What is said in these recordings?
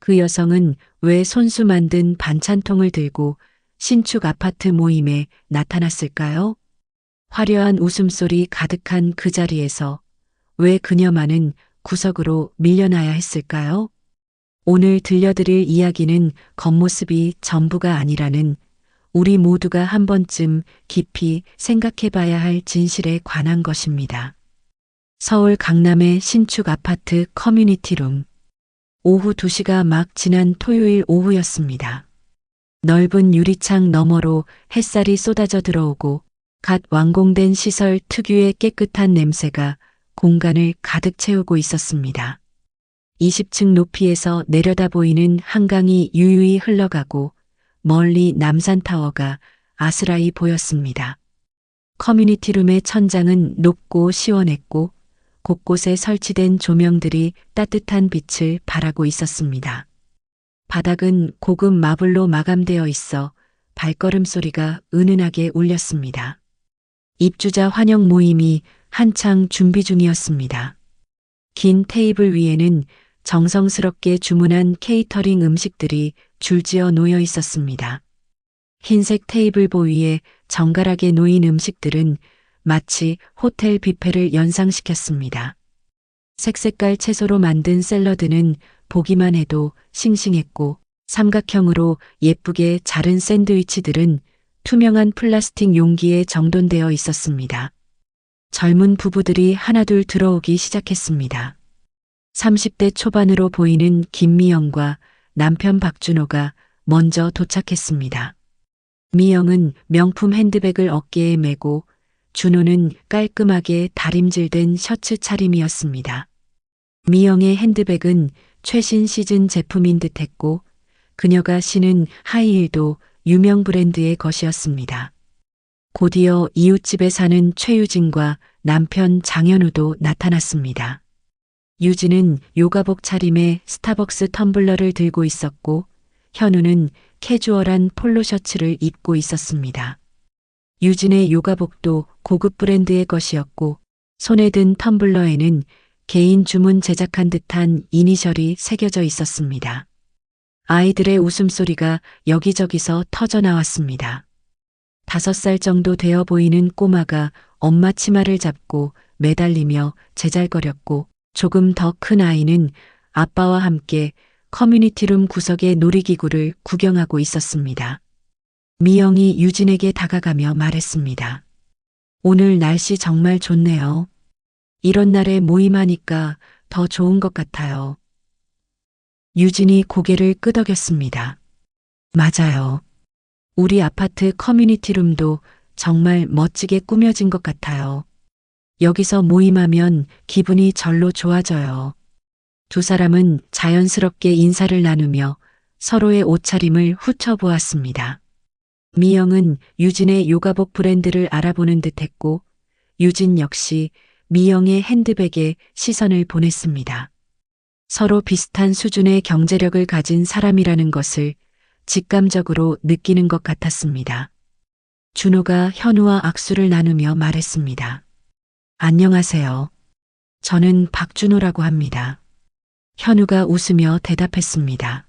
그 여성은 왜 손수 만든 반찬통을 들고 신축 아파트 모임에 나타났을까요? 화려한 웃음소리 가득한 그 자리에서 왜 그녀만은 구석으로 밀려나야 했을까요? 오늘 들려드릴 이야기는 겉모습이 전부가 아니라는, 우리 모두가 한 번쯤 깊이 생각해 봐야 할 진실에 관한 것입니다. 서울 강남의 신축 아파트 커뮤니티룸. 오후 2시가 막 지난 토요일 오후였습니다. 넓은 유리창 너머로 햇살이 쏟아져 들어오고 갓 완공된 시설 특유의 깨끗한 냄새가 공간을 가득 채우고 있었습니다. 20층 높이에서 내려다 보이는 한강이 유유히 흘러가고 멀리 남산타워가 아스라이 보였습니다. 커뮤니티룸의 천장은 높고 시원했고 곳곳에 설치된 조명들이 따뜻한 빛을 발하고 있었습니다. 바닥은 고급 마블로 마감되어 있어 발걸음 소리가 은은하게 울렸습니다. 입주자 환영 모임이 한창 준비 중이었습니다. 긴 테이블 위에는 정성스럽게 주문한 케이터링 음식들이 줄지어 놓여 있었습니다. 흰색 테이블보 위에 정갈하게 놓인 음식들은 마치 호텔 뷔페를 연상시켰습니다. 색색깔 채소로 만든 샐러드는 보기만 해도 싱싱했고, 삼각형으로 예쁘게 자른 샌드위치들은 투명한 플라스틱 용기에 정돈되어 있었습니다. 젊은 부부들이 하나둘 들어오기 시작했습니다. 30대 초반으로 보이는 김미영과 남편 박준호가 먼저 도착했습니다. 미영은 명품 핸드백을 어깨에 메고 준호는 깔끔하게 다림질된 셔츠 차림이었습니다. 미영의 핸드백은 최신 시즌 제품인 듯했고 그녀가 신은 하이힐도 유명 브랜드의 것이었습니다. 곧이어 이웃집에 사는 최유진과 남편 장현우도 나타났습니다. 유진은 요가복 차림에 스타벅스 텀블러를 들고 있었고 현우는 캐주얼한 폴로 셔츠를 입고 있었습니다. 유진의 요가복도 고급 브랜드의 것이었고 손에 든 텀블러에는 개인 주문 제작한 듯한 이니셜이 새겨져 있었습니다. 아이들의 웃음소리가 여기저기서 터져 나왔습니다. 5살 정도 되어 보이는 꼬마가 엄마 치마를 잡고 매달리며 제잘거렸고 조금 더 큰 아이는 아빠와 함께 커뮤니티룸 구석의 놀이기구를 구경하고 있었습니다. 미영이 유진에게 다가가며 말했습니다. 오늘 날씨 정말 좋네요. 이런 날에 모임하니까 더 좋은 것 같아요. 유진이 고개를 끄덕였습니다. 맞아요. 우리 아파트 커뮤니티룸도 정말 멋지게 꾸며진 것 같아요. 여기서 모임하면 기분이 절로 좋아져요. 두 사람은 자연스럽게 인사를 나누며 서로의 옷차림을 훑어보았습니다. 미영은 유진의 요가복 브랜드를 알아보는 듯했고 유진 역시 미영의 핸드백에 시선을 보냈습니다. 서로 비슷한 수준의 경제력을 가진 사람이라는 것을 직감적으로 느끼는 것 같았습니다. 준호가 현우와 악수를 나누며 말했습니다. 안녕하세요. 저는 박준호라고 합니다. 현우가 웃으며 대답했습니다.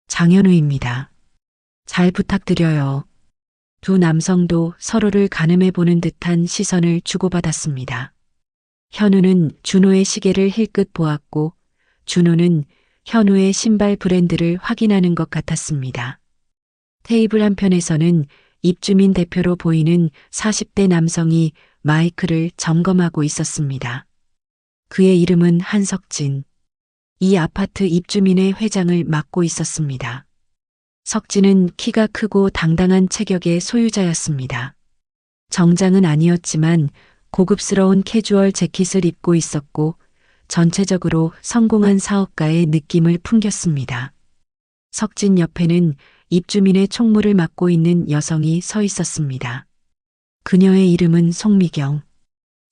장현우입니다. 잘 부탁드려요. 두 남성도 서로를 가늠해 보는 듯한 시선을 주고받았습니다. 현우는 준호의 시계를 힐끗 보았고 준호는 현우의 신발 브랜드를 확인하는 것 같았습니다. 테이블 한편에서는 입주민 대표로 보이는 40대 남성이 마이크를 점검하고 있었습니다. 그의 이름은 한석진. 이 아파트 입주민의 회장을 맡고 있었습니다. 석진은 키가 크고 당당한 체격의 소유자였습니다. 정장은 아니었지만 고급스러운 캐주얼 재킷을 입고 있었고 전체적으로 성공한 사업가의 느낌을 풍겼습니다. 석진 옆에는 입주민의 총무를 맡고 있는 여성이 서 있었습니다. 그녀의 이름은 송미경.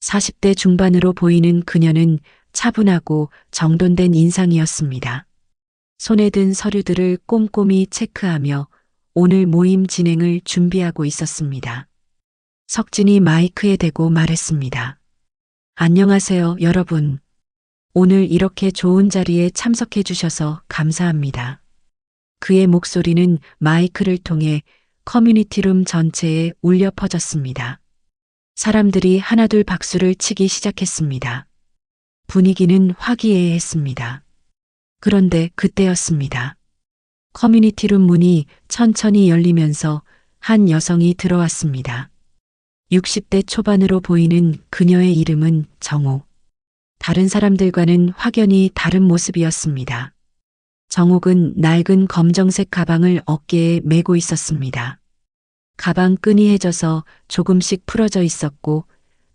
40대 중반으로 보이는 그녀는 차분하고 정돈된 인상이었습니다. 손에 든 서류들을 꼼꼼히 체크하며 오늘 모임 진행을 준비하고 있었습니다. 석진이 마이크에 대고 말했습니다. 안녕하세요, 여러분. 오늘 이렇게 좋은 자리에 참석해 주셔서 감사합니다. 그의 목소리는 마이크를 통해 커뮤니티룸 전체에 울려 퍼졌습니다. 사람들이 하나둘 박수를 치기 시작했습니다. 분위기는 화기애애했습니다. 그런데 그때였습니다. 커뮤니티룸 문이 천천히 열리면서 한 여성이 들어왔습니다. 60대 초반으로 보이는 그녀의 이름은 정옥. 다른 사람들과는 확연히 다른 모습이었습니다. 정옥은 낡은 검정색 가방을 어깨에 메고 있었습니다. 가방 끈이 해져서 조금씩 풀어져 있었고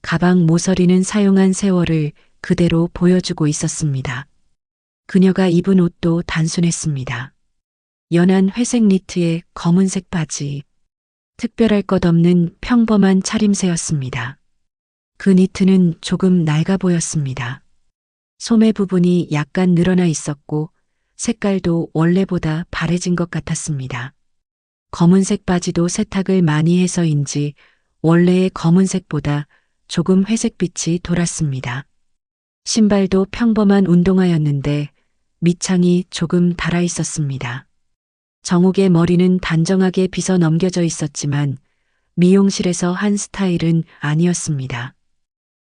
가방 모서리는 사용한 세월을 그대로 보여주고 있었습니다. 그녀가 입은 옷도 단순했습니다. 연한 회색 니트에 검은색 바지. 특별할 것 없는 평범한 차림새였습니다. 그 니트는 조금 낡아 보였습니다. 소매 부분이 약간 늘어나 있었고 색깔도 원래보다 바래진 것 같았습니다. 검은색 바지도 세탁을 많이 해서인지 원래의 검은색보다 조금 회색빛이 돌았습니다. 신발도 평범한 운동화였는데 밑창이 조금 달아 있었습니다. 정옥의 머리는 단정하게 빗어 넘겨져 있었지만 미용실에서 한 스타일은 아니었습니다.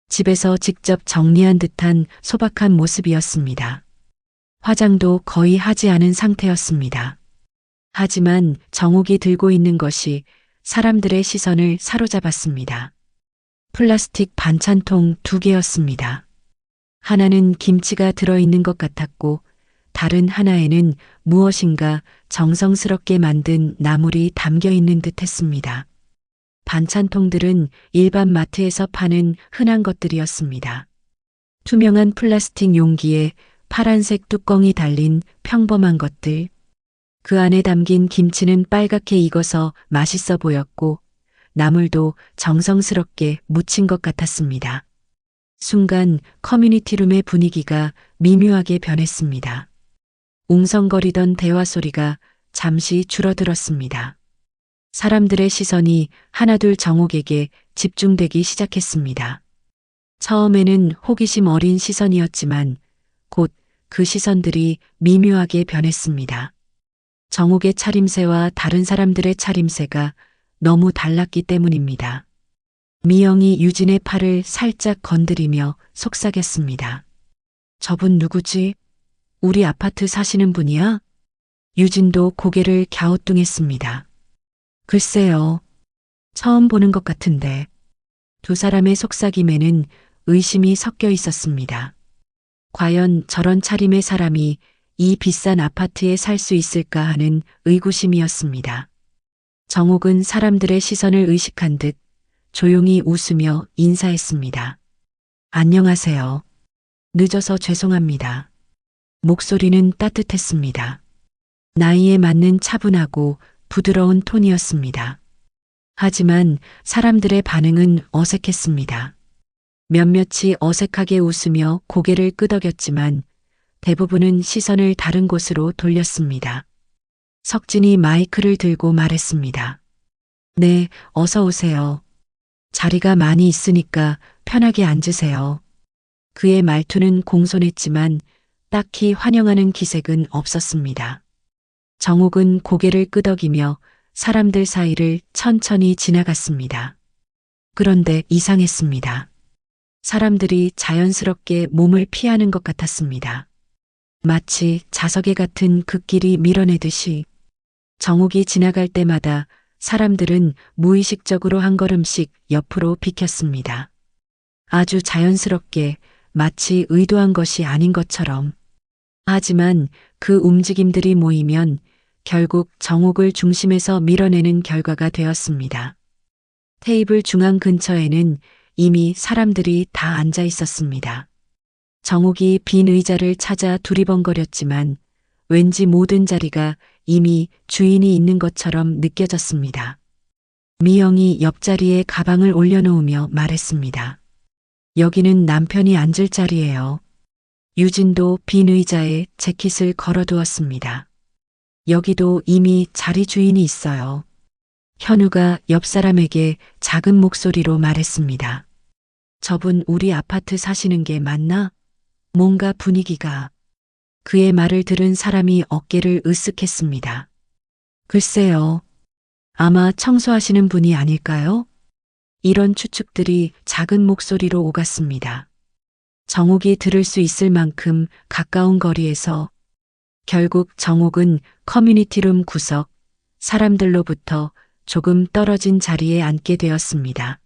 집에서 직접 정리한 듯한 소박한 모습이었습니다. 화장도 거의 하지 않은 상태였습니다. 하지만 정옥이 들고 있는 것이 사람들의 시선을 사로잡았습니다. 플라스틱 반찬통 2개였습니다. 하나는 김치가 들어있는 것 같았고 다른 하나에는 무엇인가 정성스럽게 만든 나물이 담겨 있는 듯 했습니다. 반찬통들은 일반 마트에서 파는 흔한 것들이었습니다. 투명한 플라스틱 용기에 파란색 뚜껑이 달린 평범한 것들. 그 안에 담긴 김치는 빨갛게 익어서 맛있어 보였고 나물도 정성스럽게 무친 것 같았습니다. 순간 커뮤니티룸의 분위기가 미묘하게 변했습니다. 웅성거리던 대화 소리가 잠시 줄어들었습니다. 사람들의 시선이 하나둘 정옥에게 집중되기 시작했습니다. 처음에는 호기심 어린 시선이었지만 곧 그 시선들이 미묘하게 변했습니다. 정옥의 차림새와 다른 사람들의 차림새가 너무 달랐기 때문입니다. 미영이 유진의 팔을 살짝 건드리며 속삭였습니다. 저분 누구지? 우리 아파트 사시는 분이야? 유진도 고개를 갸우뚱했습니다. 글쎄요. 처음 보는 것 같은데. 두 사람의 속삭임에는 의심이 섞여 있었습니다. 과연 저런 차림의 사람이 이 비싼 아파트에 살 수 있을까 하는 의구심이었습니다. 정옥은 사람들의 시선을 의식한 듯 조용히 웃으며 인사했습니다. 안녕하세요. 늦어서 죄송합니다. 목소리는 따뜻했습니다. 나이에 맞는 차분하고 부드러운 톤이었습니다. 하지만 사람들의 반응은 어색했습니다. 몇몇이 어색하게 웃으며 고개를 끄덕였지만 대부분은 시선을 다른 곳으로 돌렸습니다. 석진이 마이크를 들고 말했습니다. 네, 어서 오세요. 자리가 많이 있으니까 편하게 앉으세요. 그의 말투는 공손했지만 딱히 환영하는 기색은 없었습니다. 정옥은 고개를 끄덕이며 사람들 사이를 천천히 지나갔습니다. 그런데 이상했습니다. 사람들이 자연스럽게 몸을 피하는 것 같았습니다. 마치 자석에 같은 극길이 밀어내듯이 정옥이 지나갈 때마다 사람들은 무의식적으로 한 걸음씩 옆으로 비켰습니다. 아주 자연스럽게 마치 의도한 것이 아닌 것처럼. 하지만 그 움직임들이 모이면 결국 정옥을 중심에서 밀어내는 결과가 되었습니다. 테이블 중앙 근처에는 이미 사람들이 다 앉아 있었습니다. 정옥이 빈 의자를 찾아 두리번거렸지만 왠지 모든 자리가 이미 주인이 있는 것처럼 느껴졌습니다. 미영이 옆자리에 가방을 올려놓으며 말했습니다. 여기는 남편이 앉을 자리예요. 유진도 빈 의자에 재킷을 걸어두었습니다. 여기도 이미 자리 주인이 있어요. 현우가 옆 사람에게 작은 목소리로 말했습니다. 저분 우리 아파트 사시는 게 맞나? 뭔가 분위기가. 그의 말을 들은 사람이 어깨를 으쓱했습니다. 글쎄요. 아마 청소하시는 분이 아닐까요? 이런 추측들이 작은 목소리로 오갔습니다. 정옥이 들을 수 있을 만큼 가까운 거리에서 결국 정옥은 커뮤니티룸 구석, 사람들로부터 조금 떨어진 자리에 앉게 되었습니다.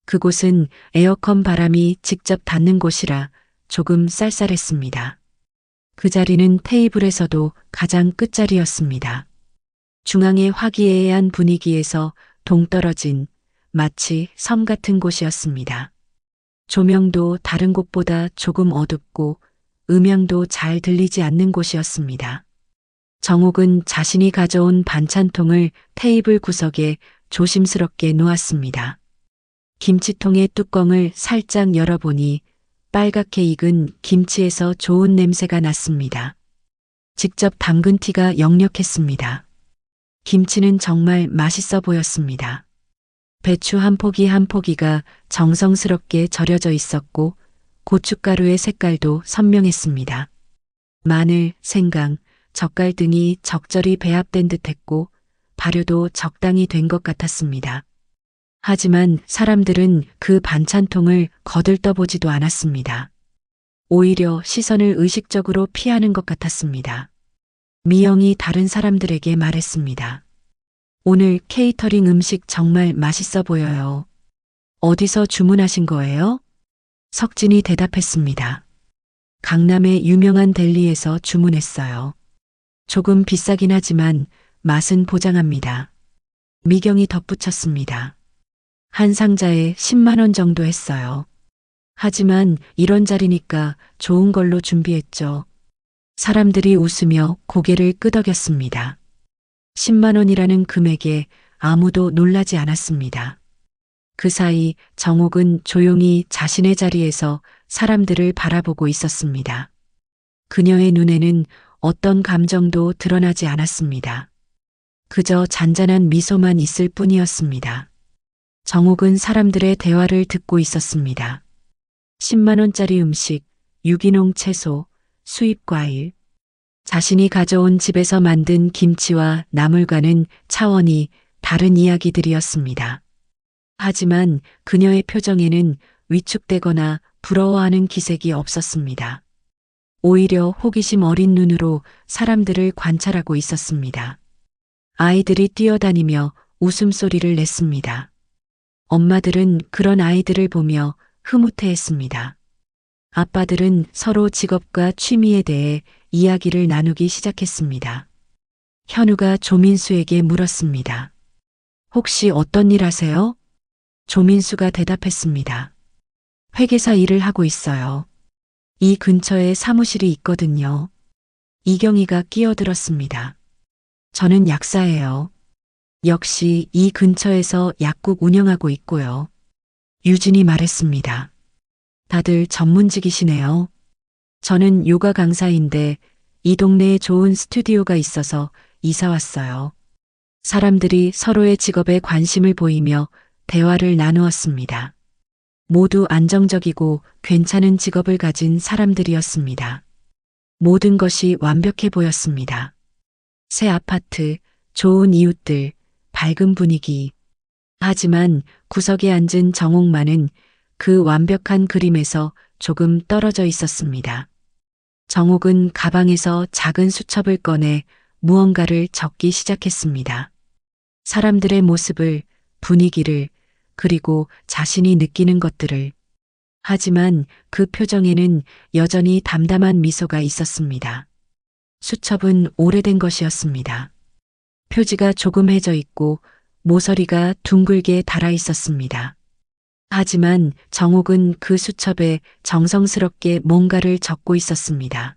그곳은 에어컨 바람이 직접 닿는 곳이라 조금 쌀쌀했습니다. 그 자리는 테이블에서도 가장 끝자리였습니다. 중앙의 화기애애한 분위기에서 동떨어진 마치 섬 같은 곳이었습니다. 조명도 다른 곳보다 조금 어둡고 음향도 잘 들리지 않는 곳이었습니다. 정옥은 자신이 가져온 반찬통을 테이블 구석에 조심스럽게 놓았습니다. 김치통의 뚜껑을 살짝 열어보니 빨갛게 익은 김치에서 좋은 냄새가 났습니다. 직접 담근 티가 역력했습니다. 김치는 정말 맛있어 보였습니다. 배추 한 포기 한 포기가 정성스럽게 절여져 있었고 고춧가루의 색깔도 선명했습니다. 마늘, 생강, 젓갈 등이 적절히 배합된 듯했고 발효도 적당히 된 것 같았습니다. 하지만 사람들은 그 반찬통을 거들떠보지도 않았습니다. 오히려 시선을 의식적으로 피하는 것 같았습니다. 미영이 다른 사람들에게 말했습니다. 오늘 케이터링 음식 정말 맛있어 보여요. 어디서 주문하신 거예요? 석진이 대답했습니다. 강남의 유명한 델리에서 주문했어요. 조금 비싸긴 하지만 맛은 보장합니다. 미경이 덧붙였습니다. 한 상자에 10만 원 정도 했어요. 하지만 이런 자리니까 좋은 걸로 준비했죠. 사람들이 웃으며 고개를 끄덕였습니다. 10만 원이라는 금액에 아무도 놀라지 않았습니다. 그 사이 정옥은 조용히 자신의 자리에서 사람들을 바라보고 있었습니다. 그녀의 눈에는 어떤 감정도 드러나지 않았습니다. 그저 잔잔한 미소만 있을 뿐이었습니다. 정옥은 사람들의 대화를 듣고 있었습니다. 10만 원짜리 음식, 유기농 채소, 수입 과일. 자신이 가져온 집에서 만든 김치와 나물과는 차원이 다른 이야기들이었습니다. 하지만 그녀의 표정에는 위축되거나 부러워하는 기색이 없었습니다. 오히려 호기심 어린 눈으로 사람들을 관찰하고 있었습니다. 아이들이 뛰어다니며 웃음소리를 냈습니다. 엄마들은 그런 아이들을 보며 흐뭇해했습니다. 아빠들은 서로 직업과 취미에 대해 이야기를 나누기 시작했습니다. 현우가 조민수에게 물었습니다. 혹시 어떤 일 하세요? 조민수가 대답했습니다. 회계사 일을 하고 있어요. 이 근처에 사무실이 있거든요. 이경희가 끼어들었습니다. 저는 약사예요. 역시 이 근처에서 약국 운영하고 있고요. 유진이 말했습니다. 다들 전문직이시네요. 저는 요가 강사인데 이 동네에 좋은 스튜디오가 있어서 이사 왔어요. 사람들이 서로의 직업에 관심을 보이며 대화를 나누었습니다. 모두 안정적이고 괜찮은 직업을 가진 사람들이었습니다. 모든 것이 완벽해 보였습니다. 새 아파트, 좋은 이웃들, 밝은 분위기. 하지만 구석에 앉은 정옥만은 그 완벽한 그림에서 조금 떨어져 있었습니다. 정옥은 가방에서 작은 수첩을 꺼내 무언가를 적기 시작했습니다. 사람들의 모습을, 분위기를, 그리고 자신이 느끼는 것들을. 하지만 그 표정에는 여전히 담담한 미소가 있었습니다. 수첩은 오래된 것이었습니다. 표지가 조금 해져 있고 모서리가 둥글게 달아 있었습니다. 하지만 정옥은 그 수첩에 정성스럽게 뭔가를 적고 있었습니다.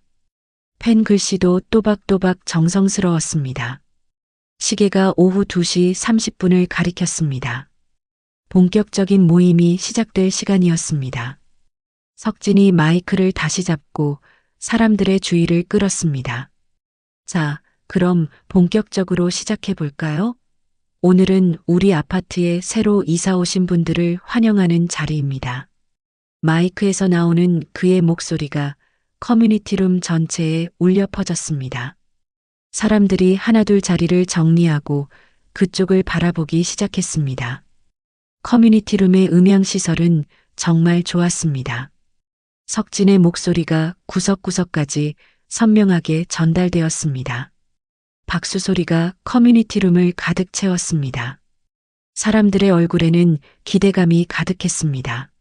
펜 글씨도 또박또박 정성스러웠습니다. 시계가 오후 2시 30분을 가리켰습니다. 본격적인 모임이 시작될 시간이었습니다. 석진이 마이크를 다시 잡고 사람들의 주의를 끌었습니다. 자, 그럼 본격적으로 시작해 볼까요? 오늘은 우리 아파트에 새로 이사 오신 분들을 환영하는 자리입니다. 마이크에서 나오는 그의 목소리가 커뮤니티룸 전체에 울려 퍼졌습니다. 사람들이 하나둘 자리를 정리하고 그쪽을 바라보기 시작했습니다. 커뮤니티룸의 음향시설은 정말 좋았습니다. 석진의 목소리가 구석구석까지 선명하게 전달되었습니다. 박수 소리가 커뮤니티룸을 가득 채웠습니다. 사람들의 얼굴에는 기대감이 가득했습니다.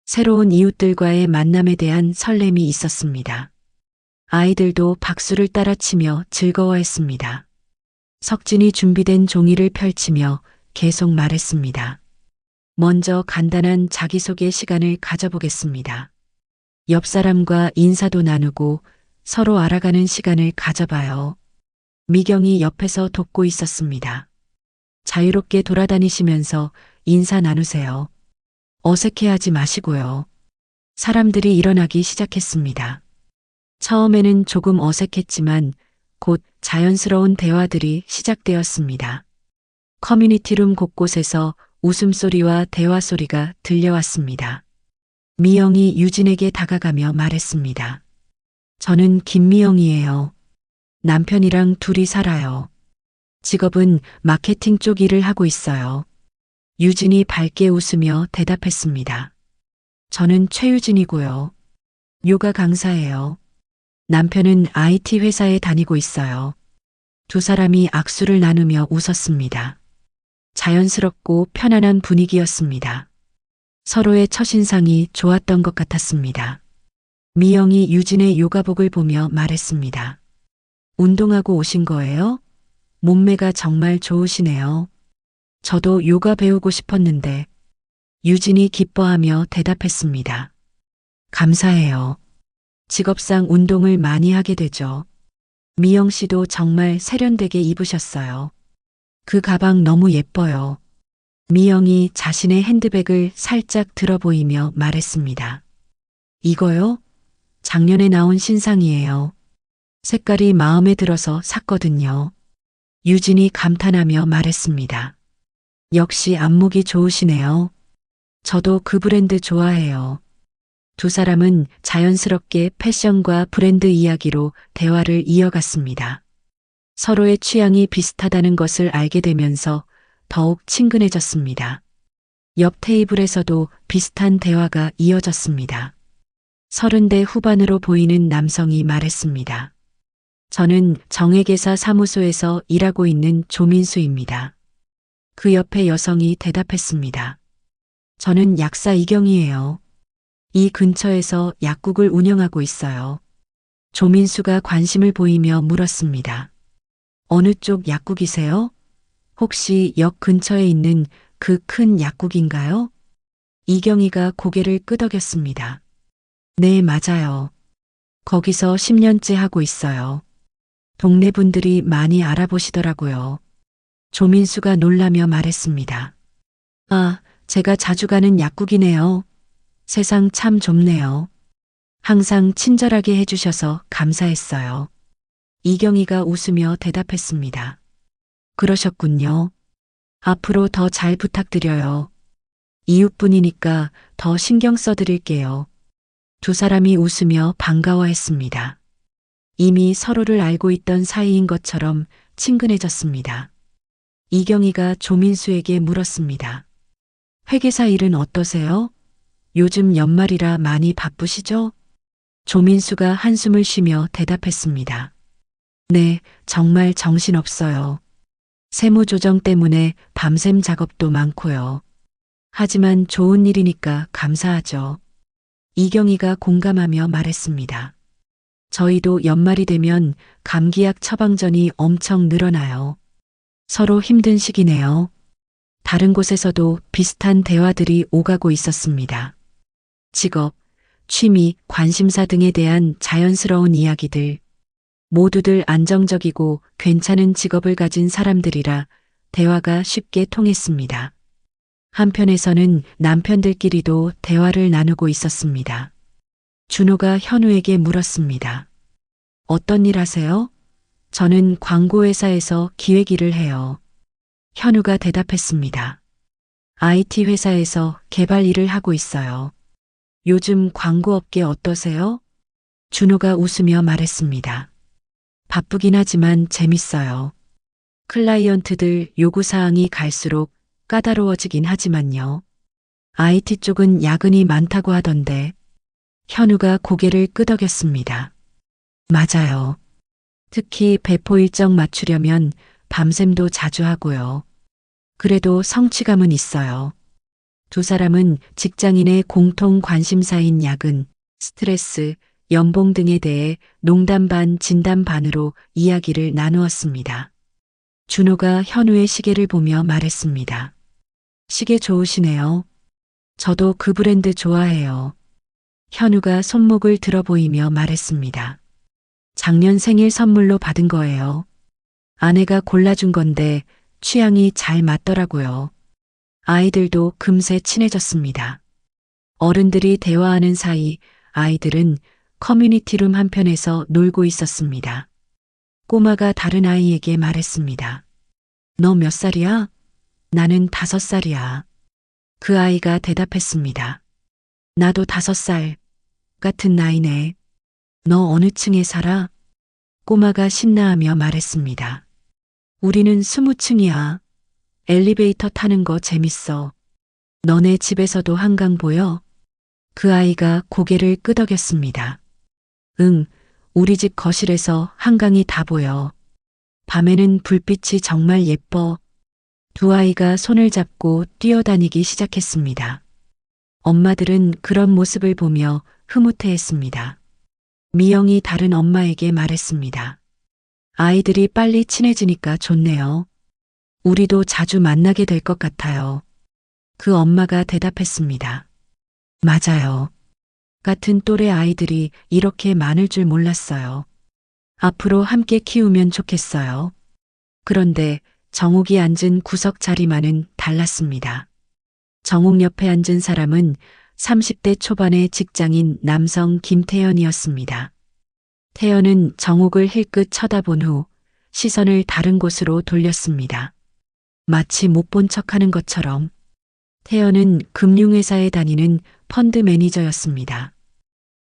새로운 이웃들과의 만남에 대한 설렘이 있었습니다. 아이들도 박수를 따라치며 즐거워했습니다. 석진이 준비된 종이를 펼치며 계속 말했습니다. 먼저 간단한 자기소개 시간을 가져보겠습니다. 옆 사람과 인사도 나누고 서로 알아가는 시간을 가져봐요. 미경이 옆에서 돕고 있었습니다. 자유롭게 돌아다니시면서 인사 나누세요. 어색해하지 마시고요. 사람들이 일어나기 시작했습니다. 처음에는 조금 어색했지만 곧 자연스러운 대화들이 시작되었습니다. 커뮤니티룸 곳곳에서 웃음소리와 대화 소리가 들려왔습니다. 미영이 유진에게 다가가며 말했습니다. 저는 김미영이에요. 남편이랑 둘이 살아요. 직업은 마케팅 쪽 일을 하고 있어요. 유진이 밝게 웃으며 대답했습니다. 저는 최유진이고요. 요가 강사예요. 남편은 IT 회사에 다니고 있어요. 두 사람이 악수를 나누며 웃었습니다. 자연스럽고 편안한 분위기였습니다. 서로의 첫인상이 좋았던 것 같았습니다. 미영이 유진의 요가복을 보며 말했습니다. 운동하고 오신 거예요? 몸매가 정말 좋으시네요. 저도 요가 배우고 싶었는데. 유진이 기뻐하며 대답했습니다. 감사해요. 직업상 운동을 많이 하게 되죠. 미영 씨도 정말 세련되게 입으셨어요. 그 가방 너무 예뻐요. 미영이 자신의 핸드백을 살짝 들어 보이며 말했습니다. 이거요? 작년에 나온 신상이에요. 색깔이 마음에 들어서 샀거든요. 유진이 감탄하며 말했습니다. 역시 안목이 좋으시네요. 저도 그 브랜드 좋아해요. 두 사람은 자연스럽게 패션과 브랜드 이야기로 대화를 이어갔습니다. 서로의 취향이 비슷하다는 것을 알게 되면서 더욱 친근해졌습니다. 옆 테이블에서도 비슷한 대화가 이어졌습니다. 30대 후반으로 보이는 남성이 말했습니다. 저는 정액회사 사무소에서 일하고 있는 조민수입니다. 그 옆에 여성이 대답했습니다. 저는 약사 이경이에요. 이 근처에서 약국을 운영하고 있어요. 조민수가 관심을 보이며 물었습니다. 어느 쪽 약국이세요? 혹시 역 근처에 있는 그 큰 약국인가요? 이경이가 고개를 끄덕였습니다. 네, 맞아요. 거기서 10년째 하고 있어요. 동네 분들이 많이 알아보시더라고요. 조민수가 놀라며 말했습니다. 아, 제가 자주 가는 약국이네요. 세상 참 좁네요. 항상 친절하게 해주셔서 감사했어요. 이경이가 웃으며 대답했습니다. 그러셨군요. 앞으로 더 잘 부탁드려요. 이웃분이니까 더 신경 써드릴게요. 두 사람이 웃으며 반가워했습니다. 이미 서로를 알고 있던 사이인 것처럼 친근해졌습니다. 이경이가 조민수에게 물었습니다. 회계사 일은 어떠세요? 요즘 연말이라 많이 바쁘시죠? 조민수가 한숨을 쉬며 대답했습니다. 네, 정말 정신없어요. 세무조정 때문에 밤샘 작업도 많고요. 하지만 좋은 일이니까 감사하죠. 이경이가 공감하며 말했습니다. 저희도 연말이 되면 감기약 처방전이 엄청 늘어나요. 서로 힘든 시기네요. 다른 곳에서도 비슷한 대화들이 오가고 있었습니다. 직업, 취미, 관심사 등에 대한 자연스러운 이야기들. 모두들 안정적이고 괜찮은 직업을 가진 사람들이라 대화가 쉽게 통했습니다. 한편에서는 남편들끼리도 대화를 나누고 있었습니다. 준호가 현우에게 물었습니다. 어떤 일 하세요? 저는 광고회사에서 기획일을 해요. 현우가 대답했습니다. IT 회사에서 개발 일을 하고 있어요. 요즘 광고업계 어떠세요? 준호가 웃으며 말했습니다. 바쁘긴 하지만 재밌어요. 클라이언트들 요구사항이 갈수록 까다로워지긴 하지만요. IT 쪽은 야근이 많다고 하던데. 현우가 고개를 끄덕였습니다. 맞아요. 특히 배포 일정 맞추려면 밤샘도 자주 하고요. 그래도 성취감은 있어요. 두 사람은 직장인의 공통 관심사인 야근, 스트레스, 연봉 등에 대해 농담 반 진담 반으로 이야기를 나누었습니다. 준호가 현우의 시계를 보며 말했습니다. 시계 좋으시네요. 저도 그 브랜드 좋아해요. 현우가 손목을 들어 보이며 말했습니다. 작년 생일 선물로 받은 거예요. 아내가 골라준 건데 취향이 잘 맞더라고요. 아이들도 금세 친해졌습니다. 어른들이 대화하는 사이 아이들은 커뮤니티룸 한편에서 놀고 있었습니다. 꼬마가 다른 아이에게 말했습니다. 너 몇 살이야? 나는 5살이야. 그 아이가 대답했습니다. 나도 5살. 같은 나이네. 너 어느 층에 살아? 꼬마가 신나하며 말했습니다. 우리는 20층이야. 엘리베이터 타는 거 재밌어. 너네 집에서도 한강 보여? 그 아이가 고개를 끄덕였습니다. 응, 우리 집 거실에서 한강이 다 보여. 밤에는 불빛이 정말 예뻐. 두 아이가 손을 잡고 뛰어다니기 시작했습니다. 엄마들은 그런 모습을 보며 흐뭇해했습니다. 미영이 다른 엄마에게 말했습니다. 아이들이 빨리 친해지니까 좋네요. 우리도 자주 만나게 될 것 같아요. 그 엄마가 대답했습니다. 맞아요. 같은 또래 아이들이 이렇게 많을 줄 몰랐어요. 앞으로 함께 키우면 좋겠어요. 그런데 정욱이 앉은 구석 자리만은 달랐습니다. 정욱 옆에 앉은 사람은 30대 초반의 직장인 남성 김태연이었습니다. 태연은 정욱을 힐끗 쳐다본 후 시선을 다른 곳으로 돌렸습니다. 마치 못 본 척하는 것처럼. 태연은 금융회사에 다니는 펀드 매니저였습니다.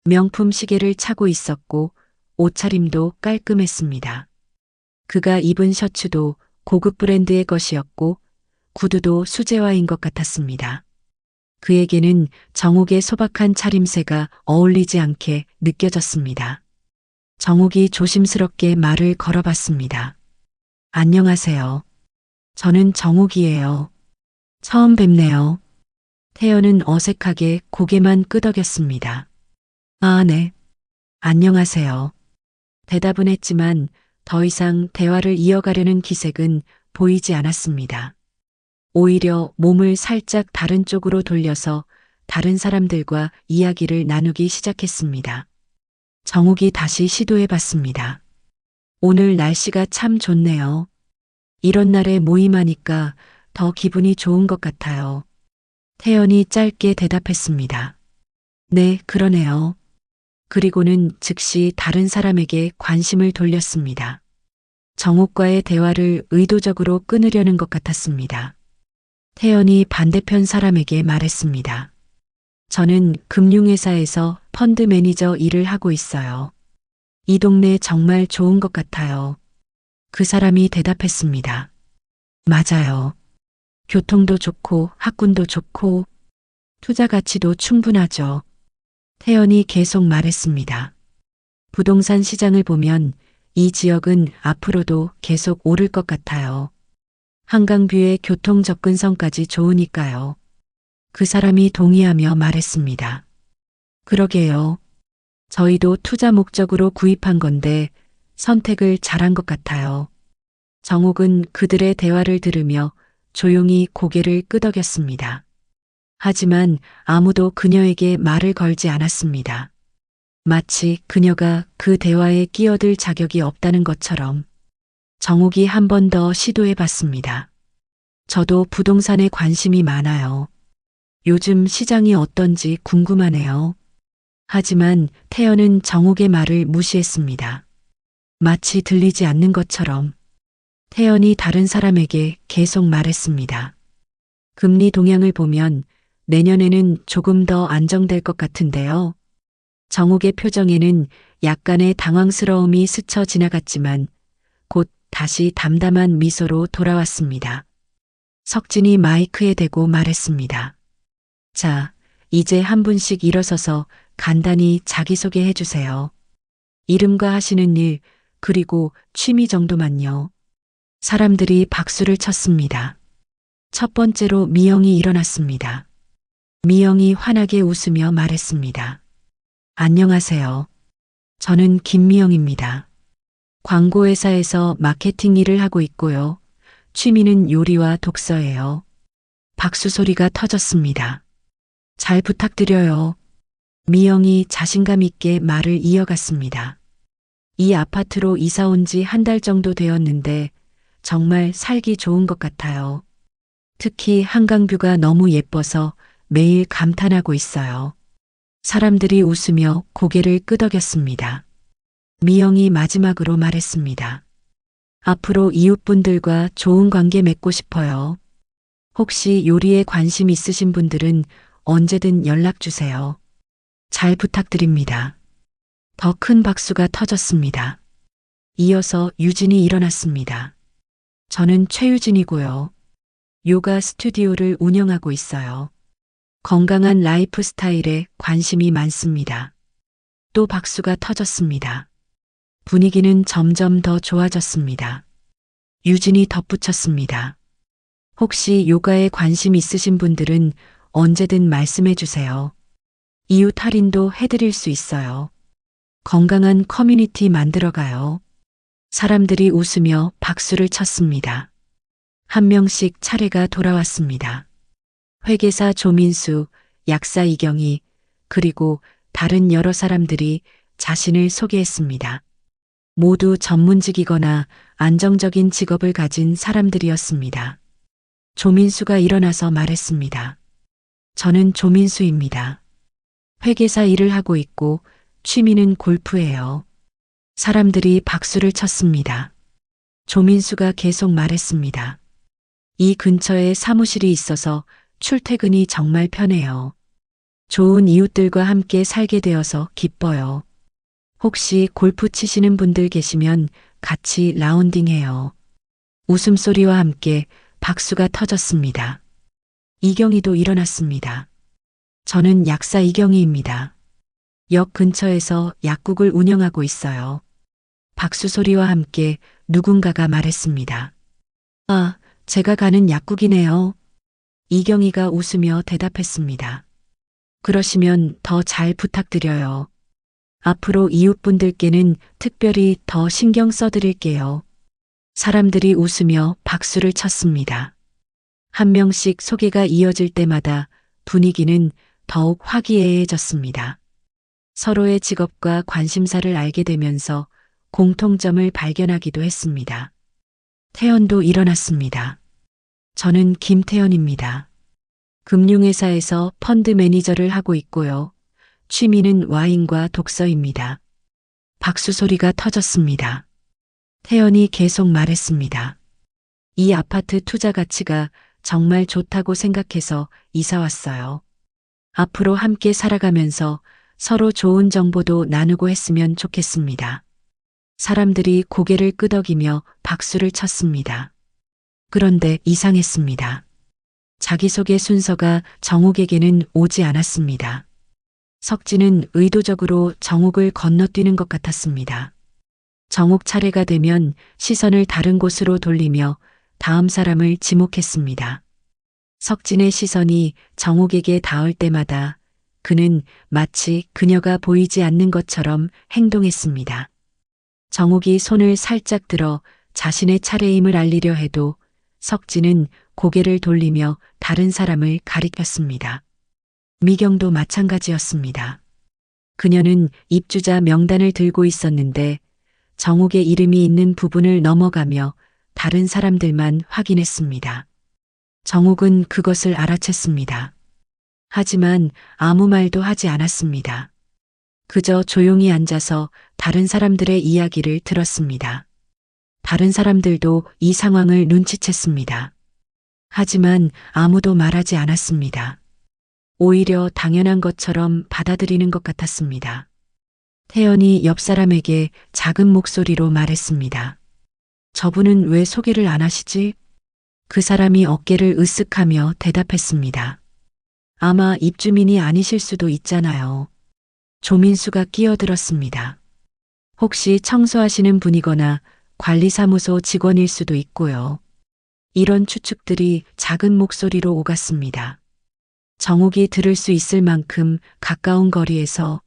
명품 시계를 차고 있었고 옷차림도 깔끔했습니다. 그가 입은 셔츠도 고급 브랜드의 것이었고 구두도 수제화인 것 같았습니다. 그에게는 정욱의 소박한 차림새가 어울리지 않게 느껴졌습니다. 정욱이 조심스럽게 말을 걸어봤습니다. 안녕하세요. 저는 정욱이에요. 처음 뵙네요. 태연은 어색하게 고개만 끄덕였습니다. 아, 네. 안녕하세요. 대답은 했지만 더 이상 대화를 이어가려는 기색은 보이지 않았습니다. 오히려 몸을 살짝 다른 쪽으로 돌려서 다른 사람들과 이야기를 나누기 시작했습니다. 정욱이 다시 시도해봤습니다. 오늘 날씨가 참 좋네요. 이런 날에 모임하니까 더 기분이 좋은 것 같아요. 태연이 짧게 대답했습니다. 네, 그러네요. 그리고는 즉시 다른 사람에게 관심을 돌렸습니다. 정욱과의 대화를 의도적으로 끊으려는 것 같았습니다. 태연이 반대편 사람에게 말했습니다. 저는 금융회사에서 펀드 매니저 일을 하고 있어요. 이 동네 정말 좋은 것 같아요. 그 사람이 대답했습니다. 맞아요. 교통도 좋고 학군도 좋고 투자 가치도 충분하죠. 태연이 계속 말했습니다. 부동산 시장을 보면 이 지역은 앞으로도 계속 오를 것 같아요. 한강뷰의 교통 접근성까지 좋으니까요. 그 사람이 동의하며 말했습니다. 그러게요. 저희도 투자 목적으로 구입한 건데 선택을 잘한 것 같아요. 정욱은 그들의 대화를 들으며 조용히 고개를 끄덕였습니다. 하지만 아무도 그녀에게 말을 걸지 않았습니다. 마치 그녀가 그 대화에 끼어들 자격이 없다는 것처럼. 정욱이 한 번 더 시도해 봤습니다. 저도 부동산에 관심이 많아요. 요즘 시장이 어떤지 궁금하네요. 하지만 태연은 정욱의 말을 무시했습니다. 마치 들리지 않는 것처럼. 태연이 다른 사람에게 계속 말했습니다. 금리 동향을 보면 내년에는 조금 더 안정될 것 같은데요. 정욱의 표정에는 약간의 당황스러움이 스쳐 지나갔지만 곧 다시 담담한 미소로 돌아왔습니다. 석진이 마이크에 대고 말했습니다. 자, 이제 한 분씩 일어서서 간단히 자기소개해 주세요. 이름과 하시는 일, 그리고 취미 정도만요. 사람들이 박수를 쳤습니다. 첫 번째로 미영이 일어났습니다. 미영이 환하게 웃으며 말했습니다. 안녕하세요. 저는 김미영입니다. 광고회사에서 마케팅 일을 하고 있고요. 취미는 요리와 독서예요. 박수 소리가 터졌습니다. 잘 부탁드려요. 미영이 자신감 있게 말을 이어갔습니다. 이 아파트로 이사 온 지 한 달 정도 되었는데 정말 살기 좋은 것 같아요. 특히 한강뷰가 너무 예뻐서 매일 감탄하고 있어요. 사람들이 웃으며 고개를 끄덕였습니다. 미영이 마지막으로 말했습니다. 앞으로 이웃분들과 좋은 관계 맺고 싶어요. 혹시 요리에 관심 있으신 분들은 언제든 연락 주세요. 잘 부탁드립니다. 더 큰 박수가 터졌습니다. 이어서 유진이 일어났습니다. 저는 최유진이고요. 요가 스튜디오를 운영하고 있어요. 건강한 라이프 스타일에 관심이 많습니다. 또 박수가 터졌습니다. 분위기는 점점 더 좋아졌습니다. 유진이 덧붙였습니다. 혹시 요가에 관심 있으신 분들은 언제든 말씀해 주세요. 이웃 할인도 해드릴 수 있어요. 건강한 커뮤니티 만들어가요. 사람들이 웃으며 박수를 쳤습니다. 한 명씩 차례가 돌아왔습니다. 회계사 조민수, 약사 이경희, 그리고 다른 여러 사람들이 자신을 소개했습니다. 모두 전문직이거나 안정적인 직업을 가진 사람들이었습니다. 조민수가 일어나서 말했습니다. 저는 조민수입니다. 회계사 일을 하고 있고 취미는 골프예요. 사람들이 박수를 쳤습니다. 조민수가 계속 말했습니다. 이 근처에 사무실이 있어서 출퇴근이 정말 편해요. 좋은 이웃들과 함께 살게 되어서 기뻐요. 혹시 골프 치시는 분들 계시면 같이 라운딩해요. 웃음소리와 함께 박수가 터졌습니다. 이경희도 일어났습니다. 저는 약사 이경희입니다. 역 근처에서 약국을 운영하고 있어요. 박수 소리와 함께 누군가가 말했습니다. 아, 제가 가는 약국이네요. 이경희가 웃으며 대답했습니다. 그러시면 더 잘 부탁드려요. 앞으로 이웃분들께는 특별히 더 신경 써드릴게요. 사람들이 웃으며 박수를 쳤습니다. 한 명씩 소개가 이어질 때마다 분위기는 더욱 화기애애해졌습니다. 서로의 직업과 관심사를 알게 되면서 공통점을 발견하기도 했습니다. 태연도 일어났습니다. 저는 김태연입니다. 금융회사에서 펀드 매니저를 하고 있고요. 취미는 와인과 독서입니다. 박수 소리가 터졌습니다. 태연이 계속 말했습니다. 이 아파트 투자 가치가 정말 좋다고 생각해서 이사 왔어요. 앞으로 함께 살아가면서 서로 좋은 정보도 나누고 했으면 좋겠습니다. 사람들이 고개를 끄덕이며 박수를 쳤습니다. 그런데 이상했습니다. 자기소개 순서가 정욱에게는 오지 않았습니다. 석진은 의도적으로 정욱을 건너뛰는 것 같았습니다. 정욱 차례가 되면 시선을 다른 곳으로 돌리며 다음 사람을 지목했습니다. 석진의 시선이 정욱에게 닿을 때마다 그는 마치 그녀가 보이지 않는 것처럼 행동했습니다. 정욱이 손을 살짝 들어 자신의 차례임을 알리려 해도 석진은 고개를 돌리며 다른 사람을 가리켰습니다. 미경도 마찬가지였습니다. 그녀는 입주자 명단을 들고 있었는데 정욱의 이름이 있는 부분을 넘어가며 다른 사람들만 확인했습니다. 정욱은 그것을 알아챘습니다. 하지만 아무 말도 하지 않았습니다. 그저 조용히 앉아서 다른 사람들의 이야기를 들었습니다. 다른 사람들도 이 상황을 눈치챘습니다. 하지만 아무도 말하지 않았습니다. 오히려 당연한 것처럼 받아들이는 것 같았습니다. 태연이 옆 사람에게 작은 목소리로 말했습니다. 저분은 왜 소개를 안 하시지? 그 사람이 어깨를 으쓱하며 대답했습니다. 아마 입주민이 아니실 수도 있잖아요. 조민수가 끼어들었습니다. 혹시 청소하시는 분이거나 관리사무소 직원일 수도 있고요. 이런 추측들이 작은 목소리로 오갔습니다. 정옥이 들을 수 있을 만큼 가까운 거리에서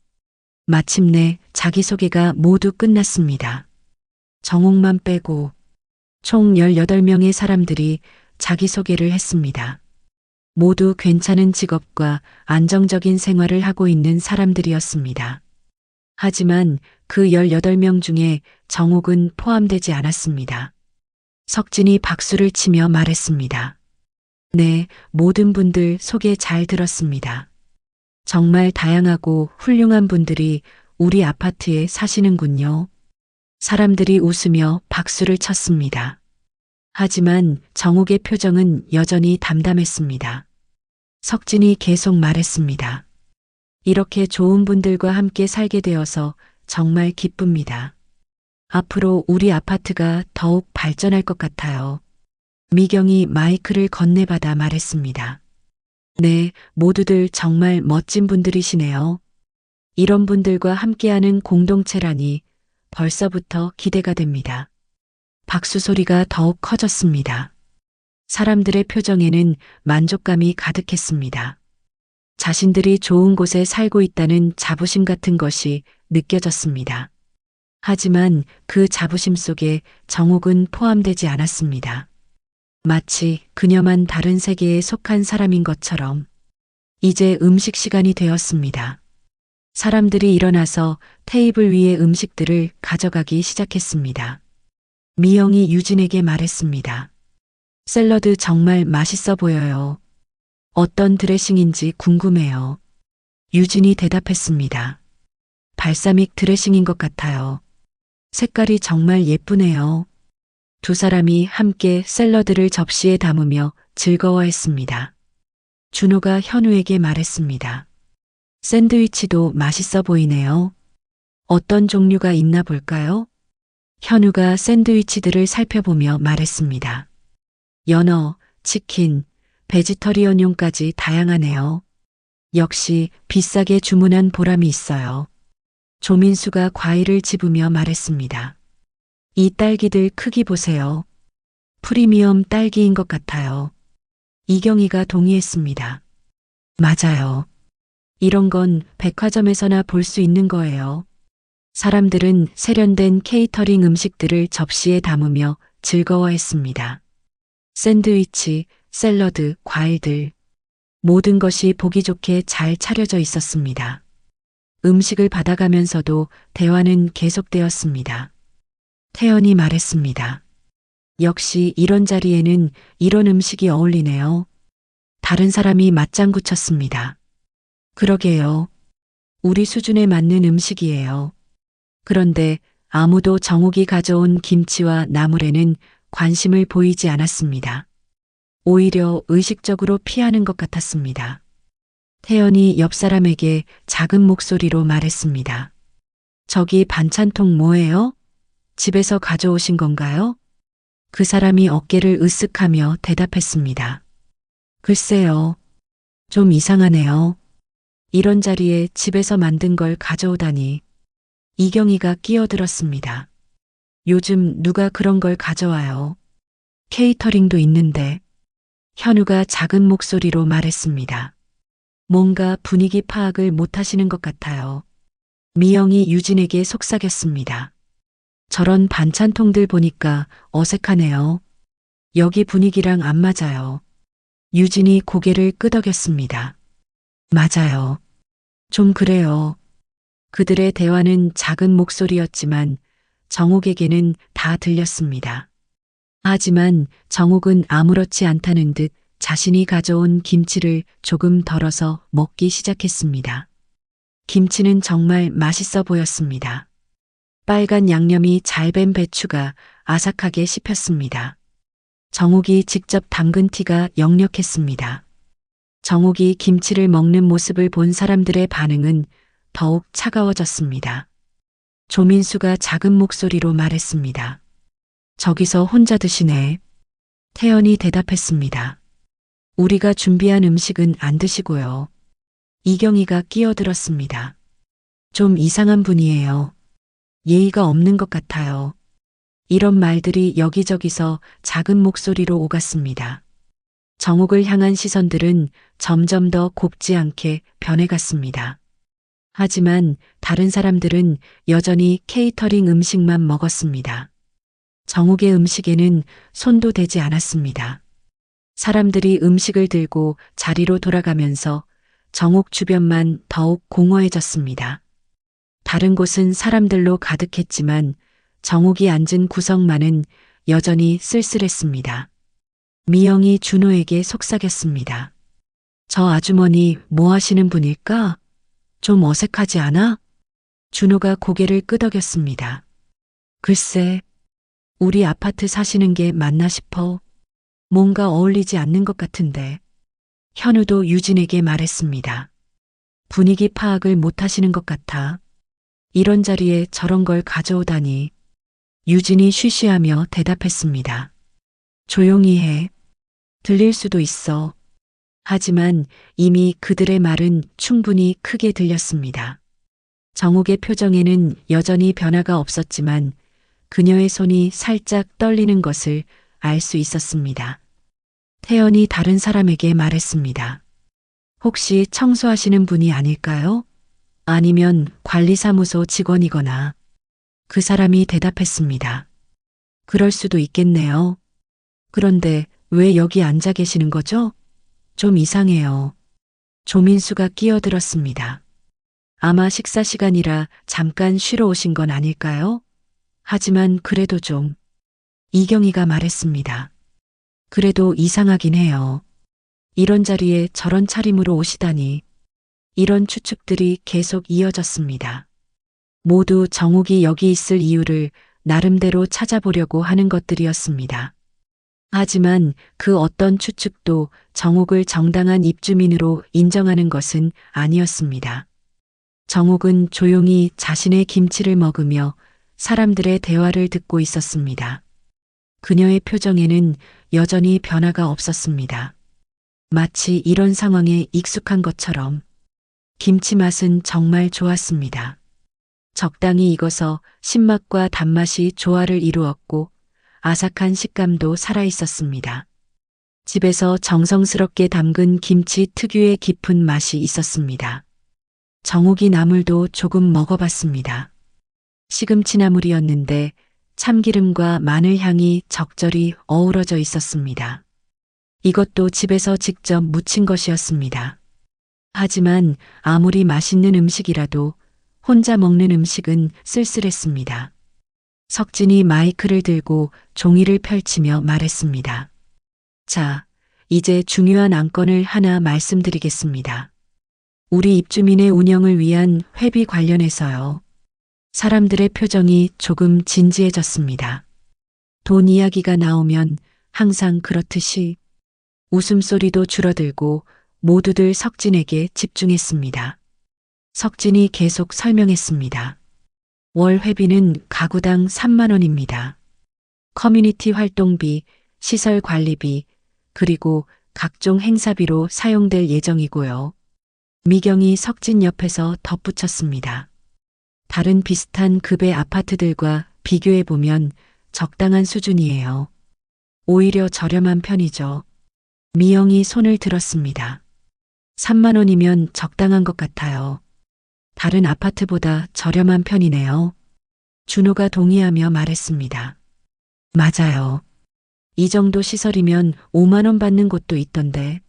마침내 자기소개가 모두 끝났습니다. 정옥만 빼고 총 18명의 사람들이 자기소개를 했습니다. 모두 괜찮은 직업과 안정적인 생활을 하고 있는 사람들이었습니다. 하지만 그 18명 중에 정옥은 포함되지 않았습니다. 석진이 박수를 치며 말했습니다. 네, 모든 분들 소개 잘 들었습니다. 정말 다양하고 훌륭한 분들이 우리 아파트에 사시는군요. 사람들이 웃으며 박수를 쳤습니다. 하지만 정옥의 표정은 여전히 담담했습니다. 석진이 계속 말했습니다. 이렇게 좋은 분들과 함께 살게 되어서 정말 기쁩니다. 앞으로 우리 아파트가 더욱 발전할 것 같아요. 미경이 마이크를 건네받아 말했습니다. 네, 모두들 정말 멋진 분들이시네요. 이런 분들과 함께하는 공동체라니 벌써부터 기대가 됩니다. 박수 소리가 더욱 커졌습니다. 사람들의 표정에는 만족감이 가득했습니다. 자신들이 좋은 곳에 살고 있다는 자부심 같은 것이 느껴졌습니다. 하지만 그 자부심 속에 정옥은 포함되지 않았습니다. 마치 그녀만 다른 세계에 속한 사람인 것처럼. 이제 음식 시간이 되었습니다. 사람들이 일어나서 테이블 위에 음식들을 가져가기 시작했습니다. 미영이 유진에게 말했습니다. 샐러드 정말 맛있어 보여요. 어떤 드레싱인지 궁금해요. 유진이 대답했습니다. 발사믹 드레싱인 것 같아요. 색깔이 정말 예쁘네요. 두 사람이 함께 샐러드를 접시에 담으며 즐거워했습니다. 준호가 현우에게 말했습니다. 샌드위치도 맛있어 보이네요. 어떤 종류가 있나 볼까요? 현우가 샌드위치들을 살펴보며 말했습니다. 연어, 치킨, 베지터리언용까지 다양하네요. 역시 비싸게 주문한 보람이 있어요. 조민수가 과일을 집으며 말했습니다. 이 딸기들 크기 보세요. 프리미엄 딸기인 것 같아요. 이경이가 동의했습니다. 맞아요. 이런 건 백화점에서나 볼 수 있는 거예요. 사람들은 세련된 케이터링 음식들을 접시에 담으며 즐거워했습니다. 샌드위치, 샐러드, 과일들. 모든 것이 보기 좋게 잘 차려져 있었습니다. 음식을 받아가면서도 대화는 계속되었습니다. 태연이 말했습니다. 역시 이런 자리에는 이런 음식이 어울리네요. 다른 사람이 맞장구 쳤습니다. 그러게요. 우리 수준에 맞는 음식이에요. 그런데 아무도 정옥이 가져온 김치와 나물에는 관심을 보이지 않았습니다. 오히려 의식적으로 피하는 것 같았습니다. 태연이 옆 사람에게 작은 목소리로 말했습니다. 저기 반찬통 뭐예요? 집에서 가져오신 건가요? 그 사람이 어깨를 으쓱하며 대답했습니다. 글쎄요. 좀 이상하네요. 이런 자리에 집에서 만든 걸 가져오다니. 이경이가 끼어들었습니다. 요즘 누가 그런 걸 가져와요. 케이터링도 있는데. 현우가 작은 목소리로 말했습니다. 뭔가 분위기 파악을 못하시는 것 같아요. 미영이 유진에게 속삭였습니다. 저런 반찬통들 보니까 어색하네요. 여기 분위기랑 안 맞아요. 유진이 고개를 끄덕였습니다. 맞아요. 좀 그래요. 그들의 대화는 작은 목소리였지만 정옥에게는 다 들렸습니다. 하지만 정옥은 아무렇지 않다는 듯 자신이 가져온 김치를 조금 덜어서 먹기 시작했습니다. 김치는 정말 맛있어 보였습니다. 빨간 양념이 잘 밴 배추가 아삭하게 씹혔습니다. 정옥이 직접 담근 티가 역력했습니다. 정옥이 김치를 먹는 모습을 본 사람들의 반응은 더욱 차가워졌습니다. 조민수가 작은 목소리로 말했습니다. 저기서 혼자 드시네. 태연이 대답했습니다. 우리가 준비한 음식은 안 드시고요. 이경희가 끼어들었습니다. 좀 이상한 분이에요. 예의가 없는 것 같아요. 이런 말들이 여기저기서 작은 목소리로 오갔습니다. 정옥을 향한 시선들은 점점 더 곱지 않게 변해갔습니다. 하지만 다른 사람들은 여전히 케이터링 음식만 먹었습니다. 정옥의 음식에는 손도 대지 않았습니다. 사람들이 음식을 들고 자리로 돌아가면서 정옥 주변만 더욱 공허해졌습니다. 다른 곳은 사람들로 가득했지만 정옥이 앉은 구석만은 여전히 쓸쓸했습니다. 미영이 준호에게 속삭였습니다. 저 아주머니 뭐 하시는 분일까? 좀 어색하지 않아? 준호가 고개를 끄덕였습니다. 글쎄, 우리 아파트 사시는 게 맞나 싶어. 뭔가 어울리지 않는 것 같은데. 현우도 유진에게 말했습니다. 분위기 파악을 못 하시는 것 같아. 이런 자리에 저런 걸 가져오다니. 유진이 쉬쉬하며 대답했습니다. 조용히 해. 들릴 수도 있어. 하지만 이미 그들의 말은 충분히 크게 들렸습니다. 정옥의 표정에는 여전히 변화가 없었지만 그녀의 손이 살짝 떨리는 것을 알 수 있었습니다. 태연이 다른 사람에게 말했습니다. 혹시 청소하시는 분이 아닐까요? 아니면 관리사무소 직원이거나. 그 사람이 대답했습니다. 그럴 수도 있겠네요. 그런데 왜 여기 앉아 계시는 거죠? 좀 이상해요. 조민수가 끼어들었습니다. 아마 식사 시간이라 잠깐 쉬러 오신 건 아닐까요? 하지만 그래도 좀. 이경희가 말했습니다. 그래도 이상하긴 해요. 이런 자리에 저런 차림으로 오시다니. 이런 추측들이 계속 이어졌습니다. 모두 정옥이 여기 있을 이유를 나름대로 찾아보려고 하는 것들이었습니다. 하지만 그 어떤 추측도 정옥을 정당한 입주민으로 인정하는 것은 아니었습니다. 정옥은 조용히 자신의 김치를 먹으며 사람들의 대화를 듣고 있었습니다. 그녀의 표정에는 여전히 변화가 없었습니다. 마치 이런 상황에 익숙한 것처럼. 김치 맛은 정말 좋았습니다. 적당히 익어서 신맛과 단맛이 조화를 이루었고 아삭한 식감도 살아있었습니다. 집에서 정성스럽게 담근 김치 특유의 깊은 맛이 있었습니다. 정옥이 나물도 조금 먹어봤습니다. 시금치 나물이었는데 참기름과 마늘 향이 적절히 어우러져 있었습니다. 이것도 집에서 직접 무친 것이었습니다. 하지만 아무리 맛있는 음식이라도 혼자 먹는 음식은 쓸쓸했습니다. 석진이 마이크를 들고 종이를 펼치며 말했습니다. 자, 이제 중요한 안건을 하나 말씀드리겠습니다. 우리 입주민의 운영을 위한 회비 관련해서요. 사람들의 표정이 조금 진지해졌습니다. 돈 이야기가 나오면 항상 그렇듯이 웃음소리도 줄어들고 모두들 석진에게 집중했습니다. 석진이 계속 설명했습니다. 월 회비는 가구당 3만 원입니다. 커뮤니티 활동비, 시설 관리비, 그리고 각종 행사비로 사용될 예정이고요. 미경이 석진 옆에서 덧붙였습니다. 다른 비슷한 급의 아파트들과 비교해보면 적당한 수준이에요. 오히려 저렴한 편이죠. 미영이 손을 들었습니다. 3만 원이면 적당한 것 같아요. 다른 아파트보다 저렴한 편이네요. 준호가 동의하며 말했습니다. 맞아요. 이 정도 시설이면 5만 원 받는 곳도 있던데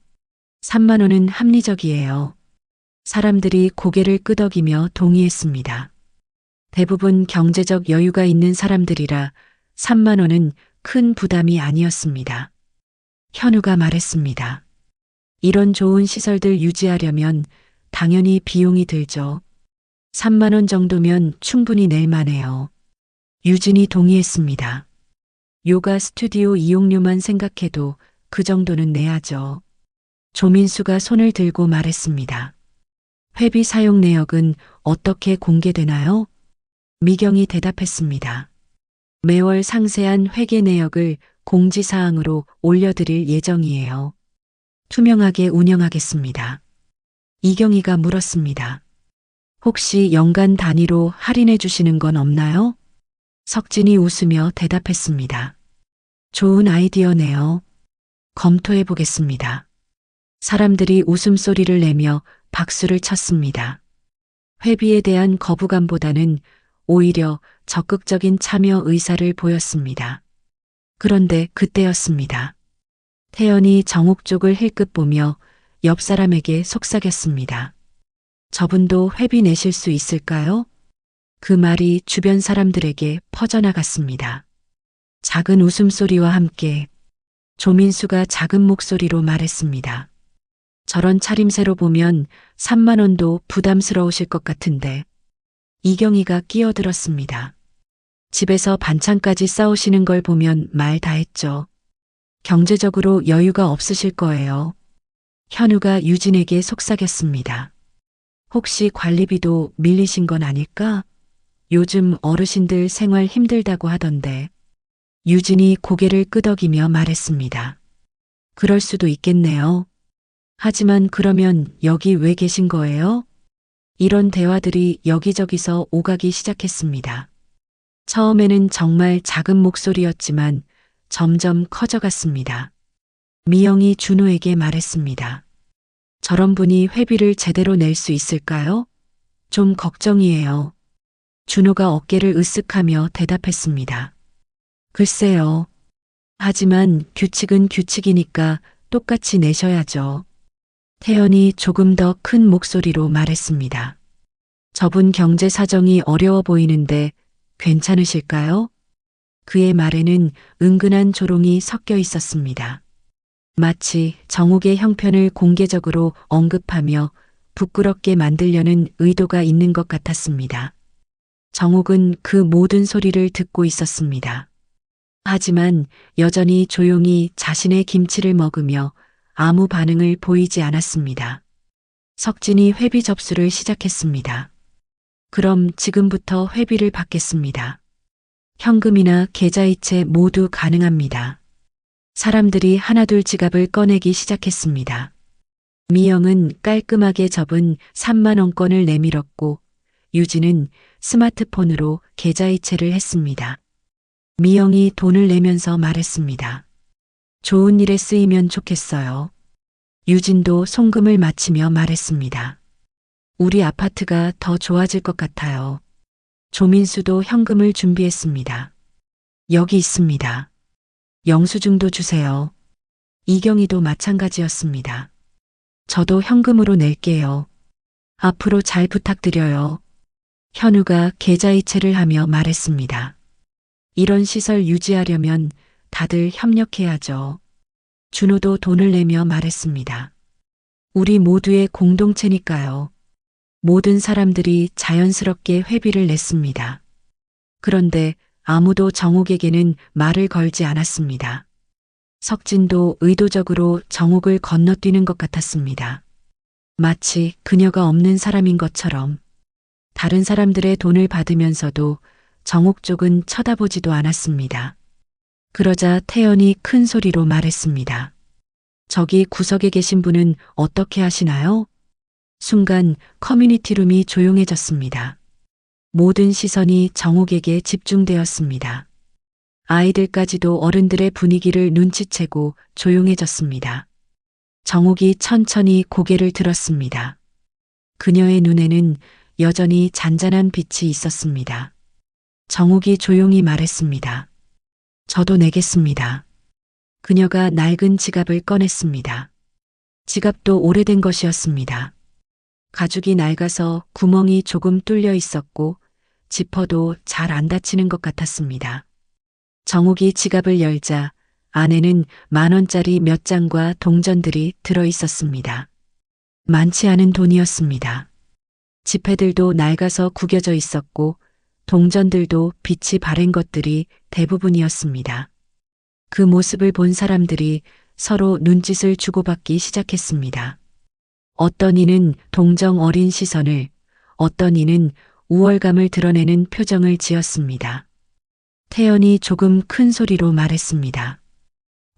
3만 원은 합리적이에요. 사람들이 고개를 끄덕이며 동의했습니다. 대부분 경제적 여유가 있는 사람들이라 3만 원은 큰 부담이 아니었습니다. 현우가 말했습니다. 이런 좋은 시설들 유지하려면 당연히 비용이 들죠. 3만 원 정도면 충분히 낼 만해요. 유진이 동의했습니다. 요가 스튜디오 이용료만 생각해도 그 정도는 내야죠. 조민수가 손을 들고 말했습니다. 회비 사용 내역은 어떻게 공개되나요? 미경이 대답했습니다. 매월 상세한 회계 내역을 공지사항으로 올려드릴 예정이에요. 투명하게 운영하겠습니다. 이경희가 물었습니다. 혹시 연간 단위로 할인해 주시는 건 없나요? 석진이 웃으며 대답했습니다. 좋은 아이디어네요. 검토해 보겠습니다. 사람들이 웃음소리를 내며 박수를 쳤습니다. 회비에 대한 거부감보다는 오히려 적극적인 참여 의사를 보였습니다. 그런데 그때였습니다. 태연이 정옥 쪽을 힐끗 보며 옆 사람에게 속삭였습니다. 저분도 회비 내실 수 있을까요? 그 말이 주변 사람들에게 퍼져나갔습니다. 작은 웃음소리와 함께 조민수가 작은 목소리로 말했습니다. 저런 차림새로 보면 3만 원도 부담스러우실 것 같은데. 이경희가 끼어들었습니다. 집에서 반찬까지 싸우시는 걸 보면 말 다 했죠. 경제적으로 여유가 없으실 거예요. 현우가 유진에게 속삭였습니다. 혹시 관리비도 밀리신 건 아닐까? 요즘 어르신들 생활 힘들다고 하던데. 유진이 고개를 끄덕이며 말했습니다. 그럴 수도 있겠네요. 하지만 그러면 여기 왜 계신 거예요? 이런 대화들이 여기저기서 오가기 시작했습니다. 처음에는 정말 작은 목소리였지만 점점 커져갔습니다. 미영이 준호에게 말했습니다. 저런 분이 회비를 제대로 낼 수 있을까요? 좀 걱정이에요. 준호가 어깨를 으쓱하며 대답했습니다. 글쎄요. 하지만 규칙은 규칙이니까 똑같이 내셔야죠. 태연이 조금 더 큰 목소리로 말했습니다. 저분 경제 사정이 어려워 보이는데 괜찮으실까요? 그의 말에는 은근한 조롱이 섞여 있었습니다. 마치 정옥의 형편을 공개적으로 언급하며 부끄럽게 만들려는 의도가 있는 것 같았습니다. 정옥은 그 모든 소리를 듣고 있었습니다. 하지만 여전히 조용히 자신의 김치를 먹으며 아무 반응을 보이지 않았습니다. 석진이 회비 접수를 시작했습니다. 그럼 지금부터 회비를 받겠습니다. 현금이나 계좌이체 모두 가능합니다. 사람들이 하나둘 지갑을 꺼내기 시작했습니다. 미영은 깔끔하게 접은 3만 원권을 내밀었고 유진은 스마트폰으로 계좌이체를 했습니다. 미영이 돈을 내면서 말했습니다. 좋은 일에 쓰이면 좋겠어요. 유진도 송금을 마치며 말했습니다. 우리 아파트가 더 좋아질 것 같아요. 조민수도 현금을 준비했습니다. 여기 있습니다. 영수증도 주세요. 이경희도 마찬가지였습니다. 저도 현금으로 낼게요. 앞으로 잘 부탁드려요. 현우가 계좌이체를 하며 말했습니다. 이런 시설 유지하려면 다들 협력해야죠. 준호도 돈을 내며 말했습니다. 우리 모두의 공동체니까요. 모든 사람들이 자연스럽게 회비를 냈습니다. 그런데 아무도 정옥에게는 말을 걸지 않았습니다. 석진도 의도적으로 정옥을 건너뛰는 것 같았습니다. 마치 그녀가 없는 사람인 것처럼. 다른 사람들의 돈을 받으면서도 정옥 쪽은 쳐다보지도 않았습니다. 그러자 태연이 큰 소리로 말했습니다. 저기 구석에 계신 분은 어떻게 하시나요? 순간 커뮤니티룸이 조용해졌습니다. 모든 시선이 정옥에게 집중되었습니다. 아이들까지도 어른들의 분위기를 눈치채고 조용해졌습니다. 정옥이 천천히 고개를 들었습니다. 그녀의 눈에는 여전히 잔잔한 빛이 있었습니다. 정옥이 조용히 말했습니다. 저도 내겠습니다. 그녀가 낡은 지갑을 꺼냈습니다. 지갑도 오래된 것이었습니다. 가죽이 낡아서 구멍이 조금 뚫려 있었고 지퍼도 잘 안 닫히는 것 같았습니다. 정옥이 지갑을 열자 안에는 10,000원짜리 몇 장과 동전들이 들어 있었습니다. 많지 않은 돈이었습니다. 지폐들도 낡아서 구겨져 있었고 동전들도 빛이 바랜 것들이 대부분이었습니다. 그 모습을 본 사람들이 서로 눈짓을 주고받기 시작했습니다. 어떤 이는 동정 어린 시선을, 어떤 이는 우월감을 드러내는 표정을 지었습니다. 태연이 조금 큰 소리로 말했습니다.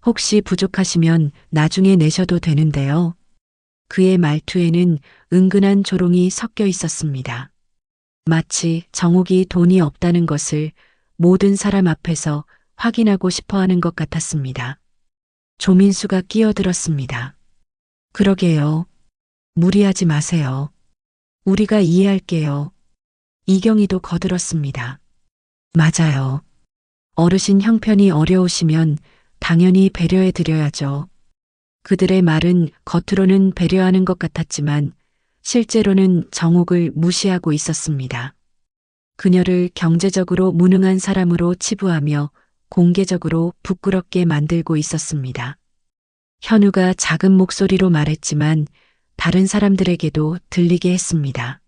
혹시 부족하시면 나중에 내셔도 되는데요. 그의 말투에는 은근한 조롱이 섞여 있었습니다. 마치 정옥이 돈이 없다는 것을 모든 사람 앞에서 확인하고 싶어 하는 것 같았습니다. 조민수가 끼어들었습니다. 그러게요. 무리하지 마세요. 우리가 이해할게요. 이경희도 거들었습니다. 맞아요. 어르신 형편이 어려우시면 당연히 배려해 드려야죠. 그들의 말은 겉으로는 배려하는 것 같았지만 실제로는 정옥을 무시하고 있었습니다. 그녀를 경제적으로 무능한 사람으로 치부하며 공개적으로 부끄럽게 만들고 있었습니다. 현우가 작은 목소리로 말했지만 다른 사람들에게도 들리게 했습니다.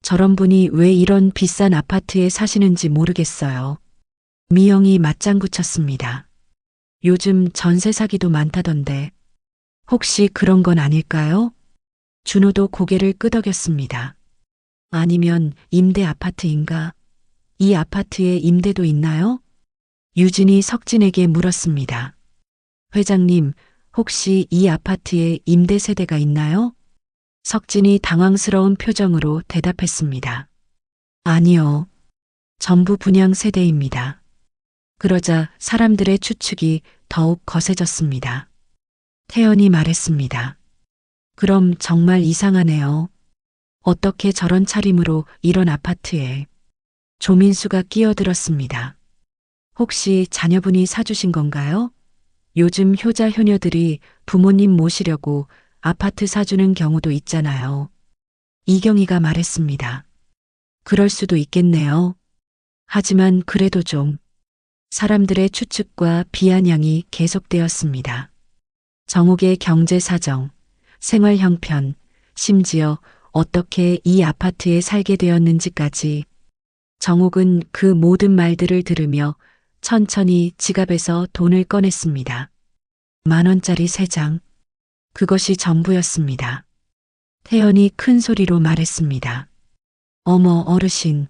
저런 분이 왜 이런 비싼 아파트에 사시는지 모르겠어요. 미영이 맞장구 쳤습니다. 요즘 전세 사기도 많다던데 혹시 그런 건 아닐까요? 준호도 고개를 끄덕였습니다. 아니면 임대 아파트인가? 이 아파트에 임대도 있나요? 유진이 석진에게 물었습니다. 회장님, 혹시 이 아파트에 임대 세대가 있나요? 석진이 당황스러운 표정으로 대답했습니다. 아니요. 전부 분양 세대입니다. 그러자 사람들의 추측이 더욱 거세졌습니다. 태연이 말했습니다. 그럼 정말 이상하네요. 어떻게 저런 차림으로 이런 아파트에. 조민수가 끼어들었습니다. 혹시 자녀분이 사주신 건가요? 요즘 효자 효녀들이 부모님 모시려고 아파트 사주는 경우도 있잖아요. 이경희가 말했습니다. 그럴 수도 있겠네요. 하지만 그래도 좀. 사람들의 추측과 비아냥이 계속되었습니다. 정옥의 경제 사정, 생활 형편, 심지어 어떻게 이 아파트에 살게 되었는지까지. 정옥은 그 모든 말들을 들으며 천천히 지갑에서 돈을 꺼냈습니다. 10,000원짜리 3장. 그것이 전부였습니다. 태연이 큰 소리로 말했습니다. 어머 어르신.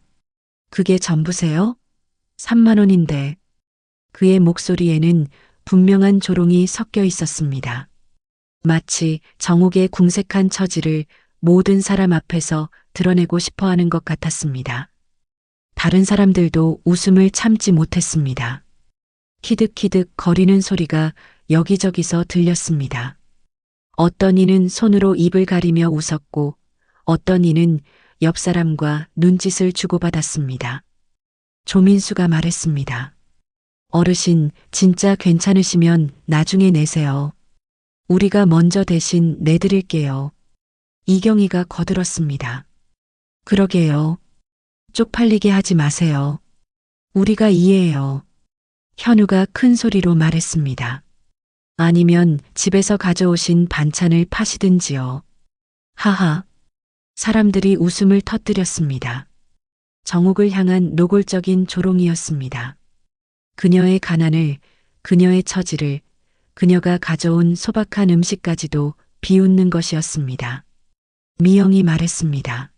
그게 전부세요? 30,000원인데. 그의 목소리에는 분명한 조롱이 섞여 있었습니다. 마치 정옥의 궁색한 처지를 모든 사람 앞에서 드러내고 싶어 하는 것 같았습니다. 다른 사람들도 웃음을 참지 못했습니다. 키득키득 거리는 소리가 여기저기서 들렸습니다. 어떤 이는 손으로 입을 가리며 웃었고 어떤 이는 옆 사람과 눈짓을 주고받았습니다. 조민수가 말했습니다. 어르신, 진짜 괜찮으시면 나중에 내세요. 우리가 먼저 대신 내드릴게요. 이경희가 거들었습니다. 그러게요. 쪽팔리게 하지 마세요. 우리가 이해해요. 현우가 큰 소리로 말했습니다. 아니면 집에서 가져오신 반찬을 파시든지요. 하하. 사람들이 웃음을 터뜨렸습니다. 정옥을 향한 노골적인 조롱이었습니다. 그녀의 가난을, 그녀의 처지를, 그녀가 가져온 소박한 음식까지도 비웃는 것이었습니다. 미영이 말했습니다.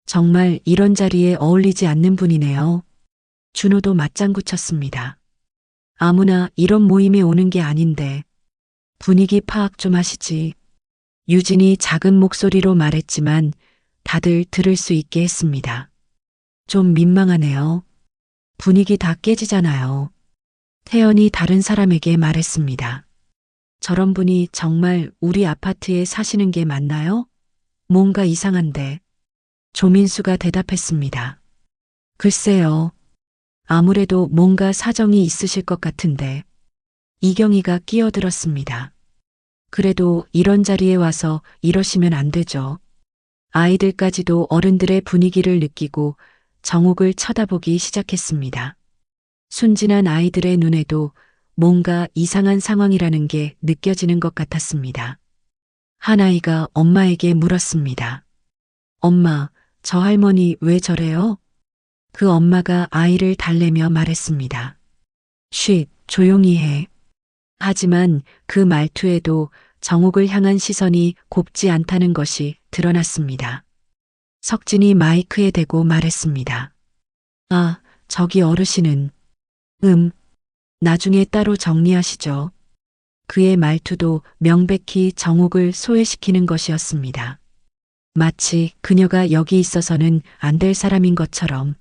정말 이런 자리에 어울리지 않는 분이네요. 준호도 맞장구 쳤습니다. 아무나 이런 모임에 오는 게 아닌데 분위기 파악 좀 하시지. 유진이 작은 목소리로 말했지만 다들 들을 수 있게 했습니다. 좀 민망하네요. 분위기 다 깨지잖아요. 태연이 다른 사람에게 말했습니다. 저런 분이 정말 우리 아파트에 사시는 게 맞나요? 뭔가 이상한데. 조민수가 대답했습니다. 글쎄요. 아무래도 뭔가 사정이 있으실 것 같은데. 이경희가 끼어들었습니다. 그래도 이런 자리에 와서 이러시면 안 되죠. 아이들까지도 어른들의 분위기를 느끼고 정옥을 쳐다보기 시작했습니다. 순진한 아이들의 눈에도 뭔가 이상한 상황이라는 게 느껴지는 것 같았습니다. 한 아이가 엄마에게 물었습니다. 엄마, 저 할머니 왜 저래요? 그 엄마가 아이를 달래며 말했습니다. 쉿, 조용히 해. 하지만 그 말투에도 정옥을 향한 시선이 곱지 않다는 것이 드러났습니다. 석진이 마이크에 대고 말했습니다. 아, 저기 어르신은. 나중에 따로 정리하시죠. 그의 말투도 명백히 정옥을 소외시키는 것이었습니다. 마치 그녀가 여기 있어서는 안 될 사람인 것처럼.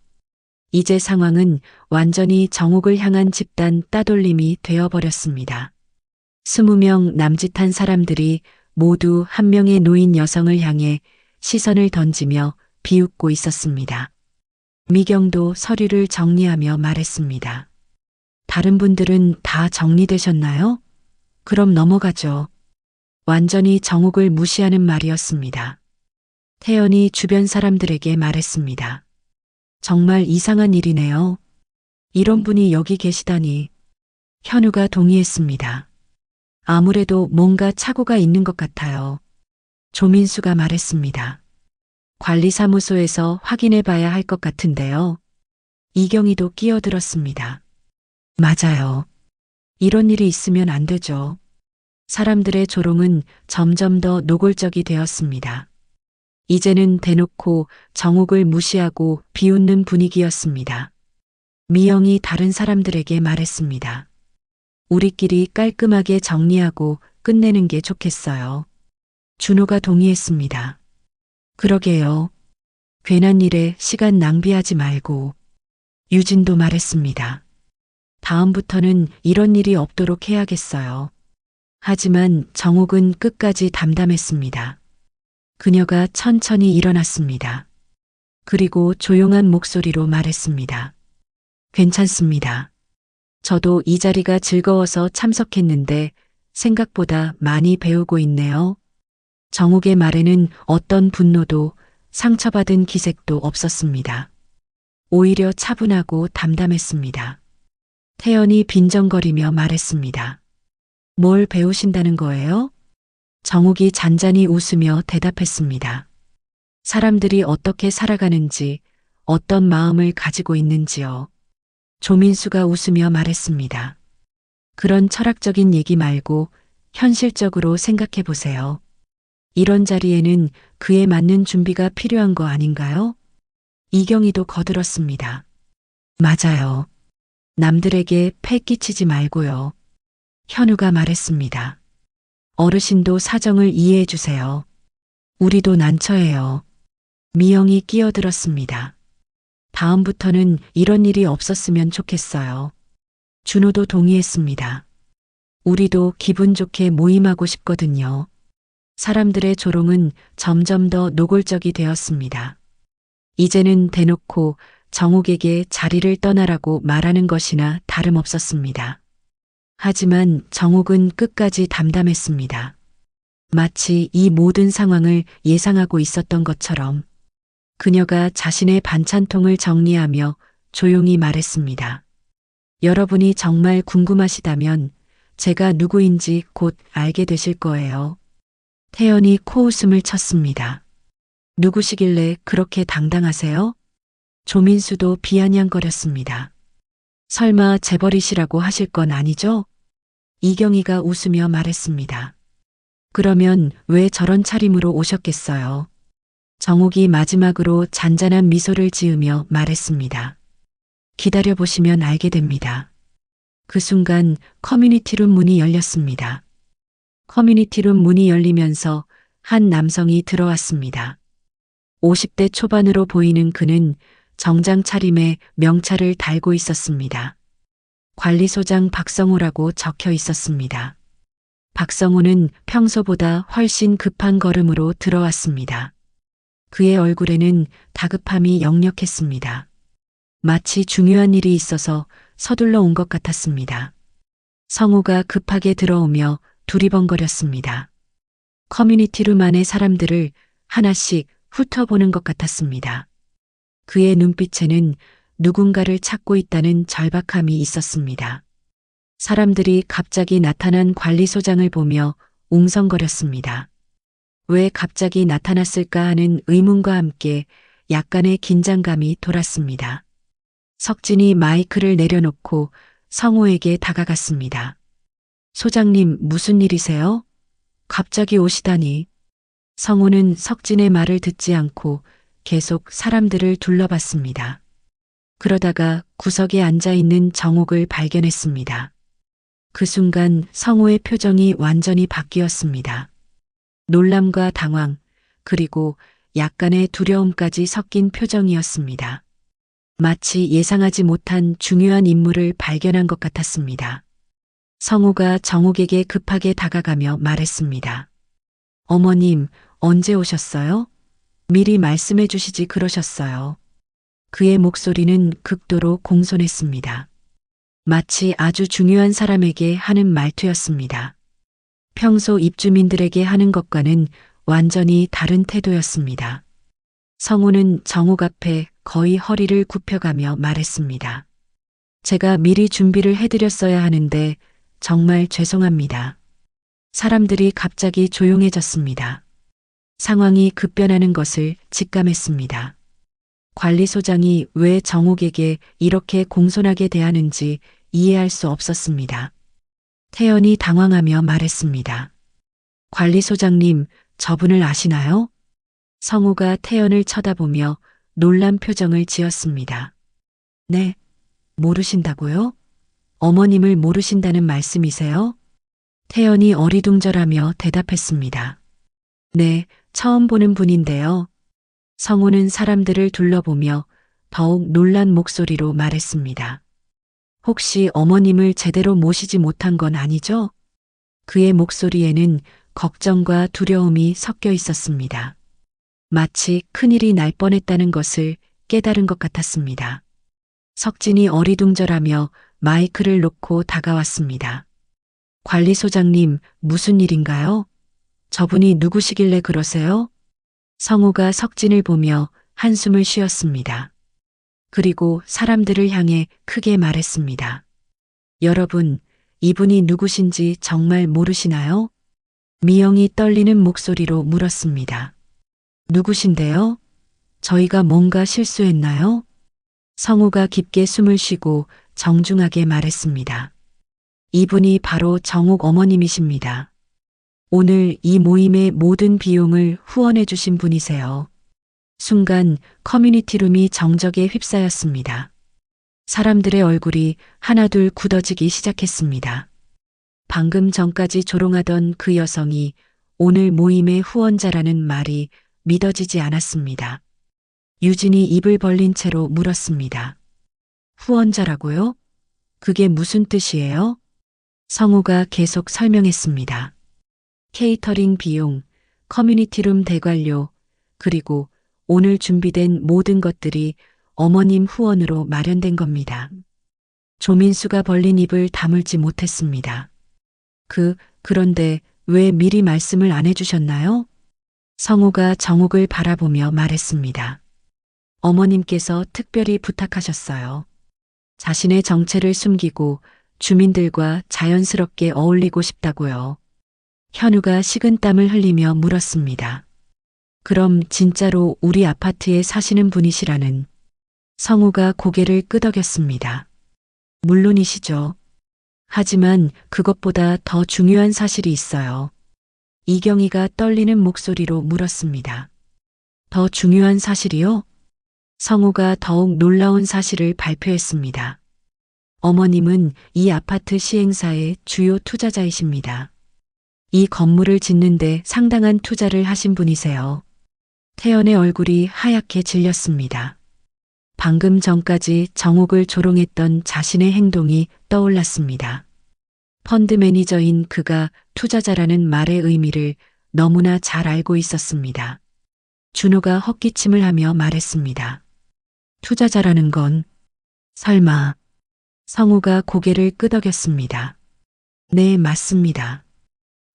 이제 상황은 완전히 정옥을 향한 집단 따돌림이 되어버렸습니다. 20명 남짓한 사람들이 모두 한 명의 노인 여성을 향해 시선을 던지며 비웃고 있었습니다. 미경도 서류를 정리하며 말했습니다. 다른 분들은 다 정리되셨나요? 그럼 넘어가죠. 완전히 정옥을 무시하는 말이었습니다. 태연이 주변 사람들에게 말했습니다. 정말 이상한 일이네요. 이런 분이 여기 계시다니. 현우가 동의했습니다. 아무래도 뭔가 착오가 있는 것 같아요. 조민수가 말했습니다. 관리사무소에서 확인해 봐야 할 것 같은데요. 이경희도 끼어들었습니다. 맞아요. 이런 일이 있으면 안 되죠. 사람들의 조롱은 점점 더 노골적이 되었습니다. 이제는 대놓고 정옥을 무시하고 비웃는 분위기였습니다. 미영이 다른 사람들에게 말했습니다. 우리끼리 깔끔하게 정리하고 끝내는 게 좋겠어요. 준호가 동의했습니다. 그러게요. 괜한 일에 시간 낭비하지 말고. 유진도 말했습니다. 다음부터는 이런 일이 없도록 해야겠어요. 하지만 정옥은 끝까지 담담했습니다. 그녀가 천천히 일어났습니다. 그리고 조용한 목소리로 말했습니다. 괜찮습니다. 저도 이 자리가 즐거워서 참석했는데 생각보다 많이 배우고 있네요. 정옥의 말에는 어떤 분노도 상처받은 기색도 없었습니다. 오히려 차분하고 담담했습니다. 태연이 빈정거리며 말했습니다. 뭘 배우신다는 거예요? 정옥이 잔잔히 웃으며 대답했습니다. 사람들이 어떻게 살아가는지, 어떤 마음을 가지고 있는지요. 조민수가 웃으며 말했습니다. 그런 철학적인 얘기 말고 현실적으로 생각해 보세요. 이런 자리에는 그에 맞는 준비가 필요한 거 아닌가요? 이경희도 거들었습니다. 맞아요. 남들에게 패 끼치지 말고요. 현우가 말했습니다. 어르신도 사정을 이해해 주세요. 우리도 난처해요. 미영이 끼어들었습니다. 다음부터는 이런 일이 없었으면 좋겠어요. 준호도 동의했습니다. 우리도 기분 좋게 모임하고 싶거든요. 사람들의 조롱은 점점 더 노골적이 되었습니다. 이제는 대놓고 정옥에게 자리를 떠나라고 말하는 것이나 다름없었습니다. 하지만 정옥은 끝까지 담담했습니다. 마치 이 모든 상황을 예상하고 있었던 것처럼. 그녀가 자신의 반찬통을 정리하며 조용히 말했습니다. 여러분이 정말 궁금하시다면 제가 누구인지 곧 알게 되실 거예요. 태연이 코웃음을 쳤습니다. 누구시길래 그렇게 당당하세요? 조민수도 비아냥거렸습니다. 설마 재벌이시라고 하실 건 아니죠? 이경희가 웃으며 말했습니다. 그러면 왜 저런 차림으로 오셨겠어요? 정옥이 마지막으로 잔잔한 미소를 지으며 말했습니다. 기다려보시면 알게 됩니다. 그 순간 커뮤니티룸 문이 열렸습니다. 커뮤니티룸 문이 열리면서 한 남성이 들어왔습니다. 50대 초반으로 보이는 그는 정장 차림에 명찰을 달고 있었습니다. 관리소장 박성호라고 적혀 있었습니다. 박성호는 평소보다 훨씬 급한 걸음으로 들어왔습니다. 그의 얼굴에는 다급함이 역력했습니다. 마치 중요한 일이 있어서 서둘러 온 것 같았습니다. 성호가 급하게 들어오며 두리번거렸습니다. 커뮤니티룸 안의 사람들을 하나씩 훑어보는 것 같았습니다. 그의 눈빛에는 누군가를 찾고 있다는 절박함이 있었습니다. 사람들이 갑자기 나타난 관리소장을 보며 웅성거렸습니다. 왜 갑자기 나타났을까 하는 의문과 함께 약간의 긴장감이 돌았습니다. 석진이 마이크를 내려놓고 성호에게 다가갔습니다. 소장님, 무슨 일이세요? 갑자기 오시다니. 성호는 석진의 말을 듣지 않고 계속 사람들을 둘러봤습니다. 그러다가 구석에 앉아 있는 정옥을 발견했습니다. 그 순간 성우의 표정이 완전히 바뀌었습니다. 놀람과 당황, 그리고 약간의 두려움까지 섞인 표정이었습니다. 마치 예상하지 못한 중요한 인물을 발견한 것 같았습니다. 성우가 정옥에게 급하게 다가가며 말했습니다. 어머님, 언제 오셨어요? 미리 말씀해 주시지 그러셨어요. 그의 목소리는 극도로 공손했습니다. 마치 아주 중요한 사람에게 하는 말투였습니다. 평소 입주민들에게 하는 것과는 완전히 다른 태도였습니다. 성우는 정옥 앞에 거의 허리를 굽혀가며 말했습니다. 제가 미리 준비를 해드렸어야 하는데 정말 죄송합니다. 사람들이 갑자기 조용해졌습니다. 상황이 급변하는 것을 직감했습니다. 관리소장이 왜 정옥에게 이렇게 공손하게 대하는지 이해할 수 없었습니다. 태연이 당황하며 말했습니다. 관리소장님, 저분을 아시나요? 성우가 태연을 쳐다보며 놀란 표정을 지었습니다. 네, 모르신다고요? 어머님을 모르신다는 말씀이세요? 태연이 어리둥절하며 대답했습니다. 네, 처음 보는 분인데요. 성우는 사람들을 둘러보며 더욱 놀란 목소리로 말했습니다. 혹시 어머님을 제대로 모시지 못한 건 아니죠? 그의 목소리에는 걱정과 두려움이 섞여 있었습니다. 마치 큰일이 날 뻔했다는 것을 깨달은 것 같았습니다. 석진이 어리둥절하며 마이크를 놓고 다가왔습니다. 관리소장님, 무슨 일인가요? 저분이 누구시길래 그러세요? 성우가 석진을 보며 한숨을 쉬었습니다. 그리고 사람들을 향해 크게 말했습니다. 여러분, 이분이 누구신지 정말 모르시나요? 미영이 떨리는 목소리로 물었습니다. 누구신데요? 저희가 뭔가 실수했나요? 성우가 깊게 숨을 쉬고 정중하게 말했습니다. 이분이 바로 정옥 어머님이십니다. 오늘 이 모임의 모든 비용을 후원해 주신 분이세요. 순간 커뮤니티룸이 정적에 휩싸였습니다. 사람들의 얼굴이 하나둘 굳어지기 시작했습니다. 방금 전까지 조롱하던 그 여성이 오늘 모임의 후원자라는 말이 믿어지지 않았습니다. 유진이 입을 벌린 채로 물었습니다. 후원자라고요? 그게 무슨 뜻이에요? 성우가 계속 설명했습니다. 케이터링 비용, 커뮤니티룸 대관료, 그리고 오늘 준비된 모든 것들이 어머님 후원으로 마련된 겁니다. 조민수가 벌린 입을 다물지 못했습니다. 그런데 왜 미리 말씀을 안 해주셨나요? 성우가 정옥을 바라보며 말했습니다. 어머님께서 특별히 부탁하셨어요. 자신의 정체를 숨기고 주민들과 자연스럽게 어울리고 싶다고요. 현우가 식은땀을 흘리며 물었습니다. 그럼 진짜로 우리 아파트에 사시는 분이시라는. 성우가 고개를 끄덕였습니다. 물론이시죠. 하지만 그것보다 더 중요한 사실이 있어요. 이경희가 떨리는 목소리로 물었습니다. 더 중요한 사실이요? 성우가 더욱 놀라운 사실을 발표했습니다. 어머님은 이 아파트 시행사의 주요 투자자이십니다. 이 건물을 짓는데 상당한 투자를 하신 분이세요. 태연의 얼굴이 하얗게 질렸습니다. 방금 전까지 정옥을 조롱했던 자신의 행동이 떠올랐습니다. 펀드 매니저인 그가 투자자라는 말의 의미를 너무나 잘 알고 있었습니다. 준호가 헛기침을 하며 말했습니다. 투자자라는 건 설마. 성우가 고개를 끄덕였습니다. 네, 맞습니다.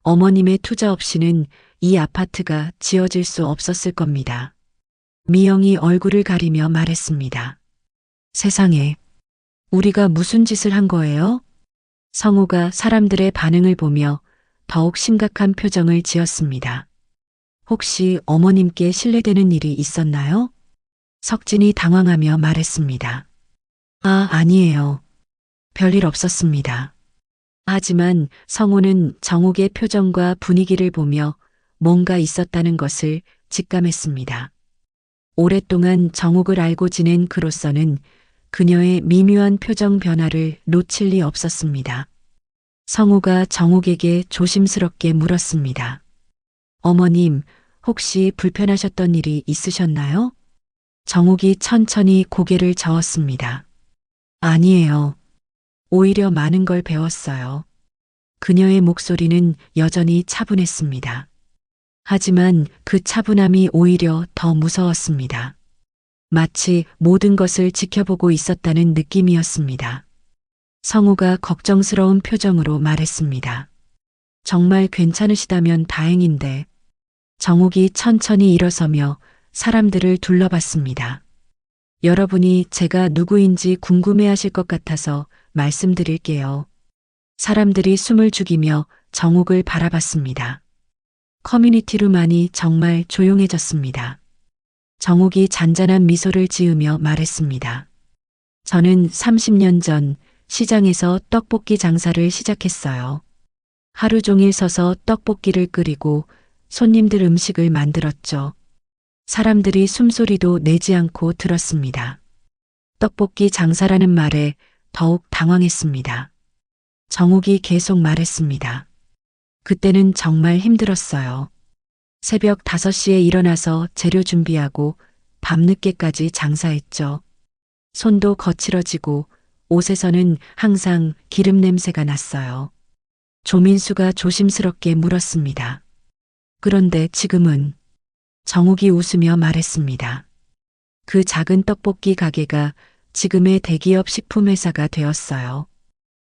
어머님의 투자 없이는 이 아파트가 지어질 수 없었을 겁니다. 미영이 얼굴을 가리며 말했습니다. 세상에, 우리가 무슨 짓을 한 거예요? 성우가 사람들의 반응을 보며 더욱 심각한 표정을 지었습니다. 혹시 어머님께 실례되는 일이 있었나요? 석진이 당황하며 말했습니다. 아니에요. 별일 없었습니다. 하지만 성우는 정옥의 표정과 분위기를 보며 뭔가 있었다는 것을 직감했습니다. 오랫동안 정옥을 알고 지낸 그로서는 그녀의 미묘한 표정 변화를 놓칠 리 없었습니다. 성우가 정옥에게 조심스럽게 물었습니다. 어머님, 혹시 불편하셨던 일이 있으셨나요? 정옥이 천천히 고개를 저었습니다. 아니에요. 오히려 많은 걸 배웠어요. 그녀의 목소리는 여전히 차분했습니다. 하지만 그 차분함이 오히려 더 무서웠습니다. 마치 모든 것을 지켜보고 있었다는 느낌이었습니다. 성우가 걱정스러운 표정으로 말했습니다. 정말 괜찮으시다면 다행인데. 정옥이 천천히 일어서며 사람들을 둘러봤습니다. 여러분이 제가 누구인지 궁금해하실 것 같아서 말씀드릴게요. 사람들이 숨을 죽이며 정옥을 바라봤습니다. 커뮤니티룸안이 정말 조용해졌습니다. 정옥이 잔잔한 미소를 지으며 말했습니다. 저는 30년 전 시장에서 떡볶이 장사를 시작했어요. 하루 종일 서서 떡볶이를 끓이고 손님들 음식을 만들었죠. 사람들이 숨소리도 내지 않고 들었습니다. 떡볶이 장사라는 말에 더욱 당황했습니다. 정옥이 계속 말했습니다. 그때는 정말 힘들었어요. 새벽 5시에 일어나서 재료 준비하고 밤늦게까지 장사했죠. 손도 거칠어지고 옷에서는 항상 기름 냄새가 났어요. 조민수가 조심스럽게 물었습니다. 그런데 지금은? 정옥이 웃으며 말했습니다. 그 작은 떡볶이 가게가 지금의 대기업 식품회사가 되었어요.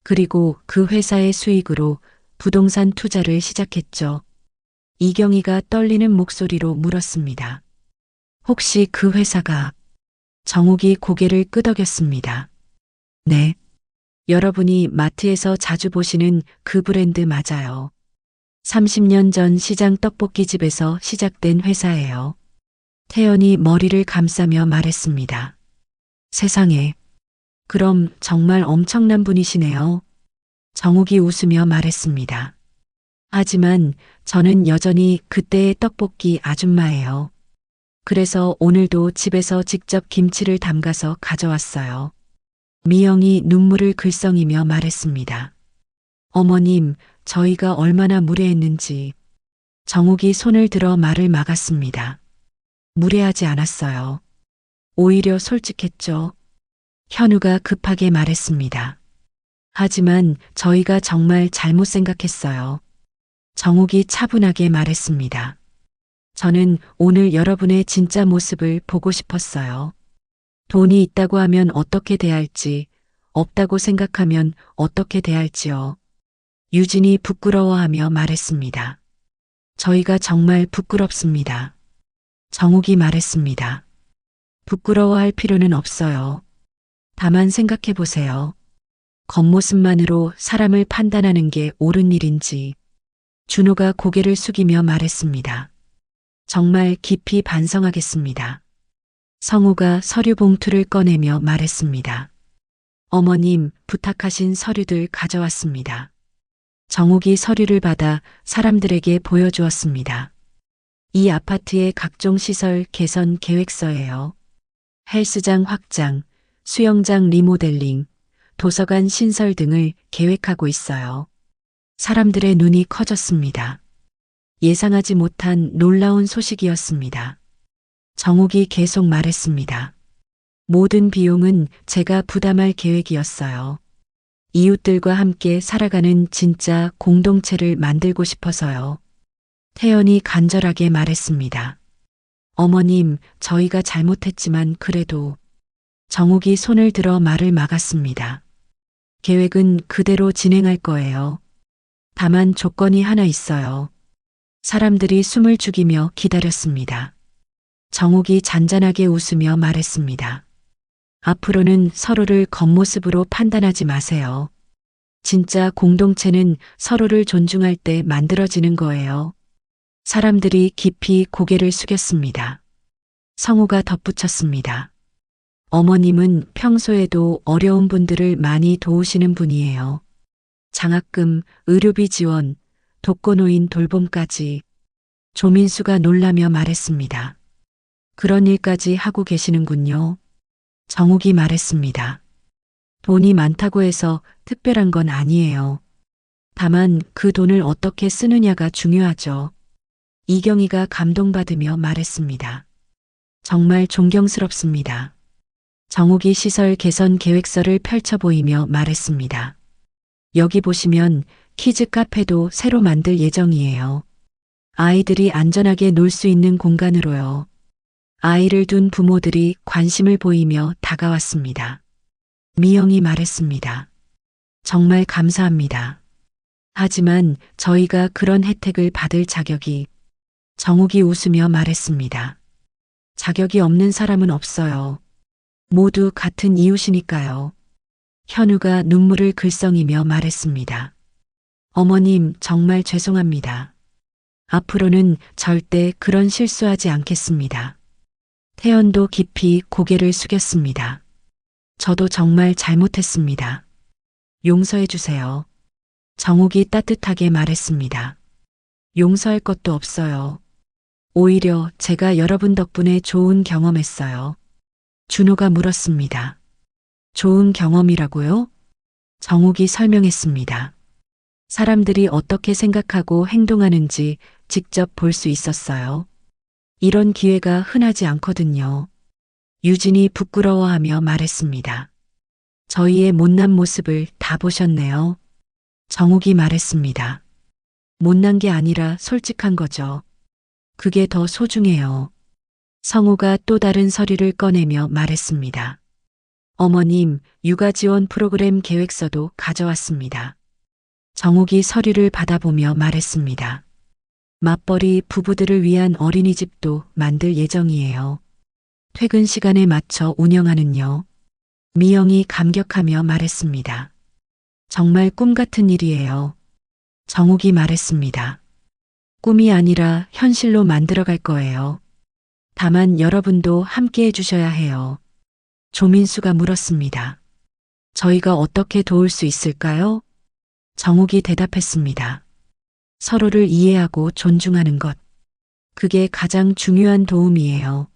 그리고 그 회사의 수익으로 부동산 투자를 시작했죠. 이경희가 떨리는 목소리로 물었습니다. 혹시 그 회사가? 정옥이 고개를 끄덕였습니다. 네. 여러분이 마트에서 자주 보시는 그 브랜드 맞아요. 30년 전 시장 떡볶이집에서 시작된 회사예요. 태연이 머리를 감싸며 말했습니다. 세상에. 그럼 정말 엄청난 분이시네요. 정옥이 웃으며 말했습니다. 하지만 저는 여전히 그때의 떡볶이 아줌마예요. 그래서 오늘도 집에서 직접 김치를 담가서 가져왔어요. 미영이 눈물을 글썽이며 말했습니다. 어머님, 저희가 얼마나 무례했는지. 정옥이 손을 들어 말을 막았습니다. 무례하지 않았어요. 오히려 솔직했죠. 현우가 급하게 말했습니다. 하지만 저희가 정말 잘못 생각했어요. 정옥이 차분하게 말했습니다. 저는 오늘 여러분의 진짜 모습을 보고 싶었어요. 돈이 있다고 하면 어떻게 대할지, 없다고 생각하면 어떻게 대할지요. 유진이 부끄러워하며 말했습니다. 저희가 정말 부끄럽습니다. 정옥이 말했습니다. 부끄러워할 필요는 없어요. 다만 생각해 보세요. 겉모습만으로 사람을 판단하는 게 옳은 일인지. 준호가 고개를 숙이며 말했습니다. 정말 깊이 반성하겠습니다. 성우가 서류 봉투를 꺼내며 말했습니다. 어머님, 부탁하신 서류들 가져왔습니다. 정옥이 서류를 받아 사람들에게 보여주었습니다. 이 아파트의 각종 시설 개선 계획서예요. 헬스장 확장, 수영장 리모델링, 도서관 신설 등을 계획하고 있어요. 사람들의 눈이 커졌습니다. 예상하지 못한 놀라운 소식이었습니다. 정옥이 계속 말했습니다. 모든 비용은 제가 부담할 계획이었어요. 이웃들과 함께 살아가는 진짜 공동체를 만들고 싶어서요. 태연이 간절하게 말했습니다. 어머님, 저희가 잘못했지만 그래도. 정옥이 손을 들어 말을 막았습니다. 계획은 그대로 진행할 거예요. 다만 조건이 하나 있어요. 사람들이 숨을 죽이며 기다렸습니다. 정옥이 잔잔하게 웃으며 말했습니다. 앞으로는 서로를 겉모습으로 판단하지 마세요. 진짜 공동체는 서로를 존중할 때 만들어지는 거예요. 사람들이 깊이 고개를 숙였습니다. 성우가 덧붙였습니다. 어머님은 평소에도 어려운 분들을 많이 도우시는 분이에요. 장학금, 의료비 지원, 독거노인 돌봄까지. 조민수가 놀라며 말했습니다. 그런 일까지 하고 계시는군요. 정욱이 말했습니다. 돈이 많다고 해서 특별한 건 아니에요. 다만 그 돈을 어떻게 쓰느냐가 중요하죠. 이경희가 감동받으며 말했습니다. 정말 존경스럽습니다. 정욱이 시설 개선 계획서를 펼쳐 보이며 말했습니다. 여기 보시면 키즈 카페도 새로 만들 예정이에요. 아이들이 안전하게 놀 수 있는 공간으로요. 아이를 둔 부모들이 관심을 보이며 다가왔습니다. 미영이 말했습니다. 정말 감사합니다. 하지만 저희가 그런 혜택을 받을 자격이 정욱이 웃으며 말했습니다. 자격이 없는 사람은 없어요. 모두 같은 이웃이니까요. 현우가 눈물을 글썽이며 말했습니다. 어머님, 정말 죄송합니다. 앞으로는 절대 그런 실수하지 않겠습니다. 태연도 깊이 고개를 숙였습니다. 저도 정말 잘못했습니다. 용서해 주세요. 정욱이 따뜻하게 말했습니다. 용서할 것도 없어요. 오히려 제가 여러분 덕분에 좋은 경험했어요. 준호가 물었습니다. 좋은 경험이라고요? 정욱이 설명했습니다. 사람들이 어떻게 생각하고 행동하는지 직접 볼 수 있었어요. 이런 기회가 흔하지 않거든요. 유진이 부끄러워하며 말했습니다. 저희의 못난 모습을 다 보셨네요. 정욱이 말했습니다. 못난 게 아니라 솔직한 거죠. 그게 더 소중해요. 성우가 또 다른 서류를 꺼내며 말했습니다. 어머님, 육아 지원 프로그램 계획서도 가져왔습니다. 정욱이 서류를 받아보며 말했습니다. 맞벌이 부부들을 위한 어린이집도 만들 예정이에요. 퇴근 시간에 맞춰 운영하는요. 미영이 감격하며 말했습니다. 정말 꿈 같은 일이에요. 정욱이 말했습니다. 꿈이 아니라 현실로 만들어갈 거예요. 다만 여러분도 함께 해주셔야 해요. 조민수가 물었습니다. 저희가 어떻게 도울 수 있을까요? 정욱이 대답했습니다. 서로를 이해하고 존중하는 것. 그게 가장 중요한 도움이에요.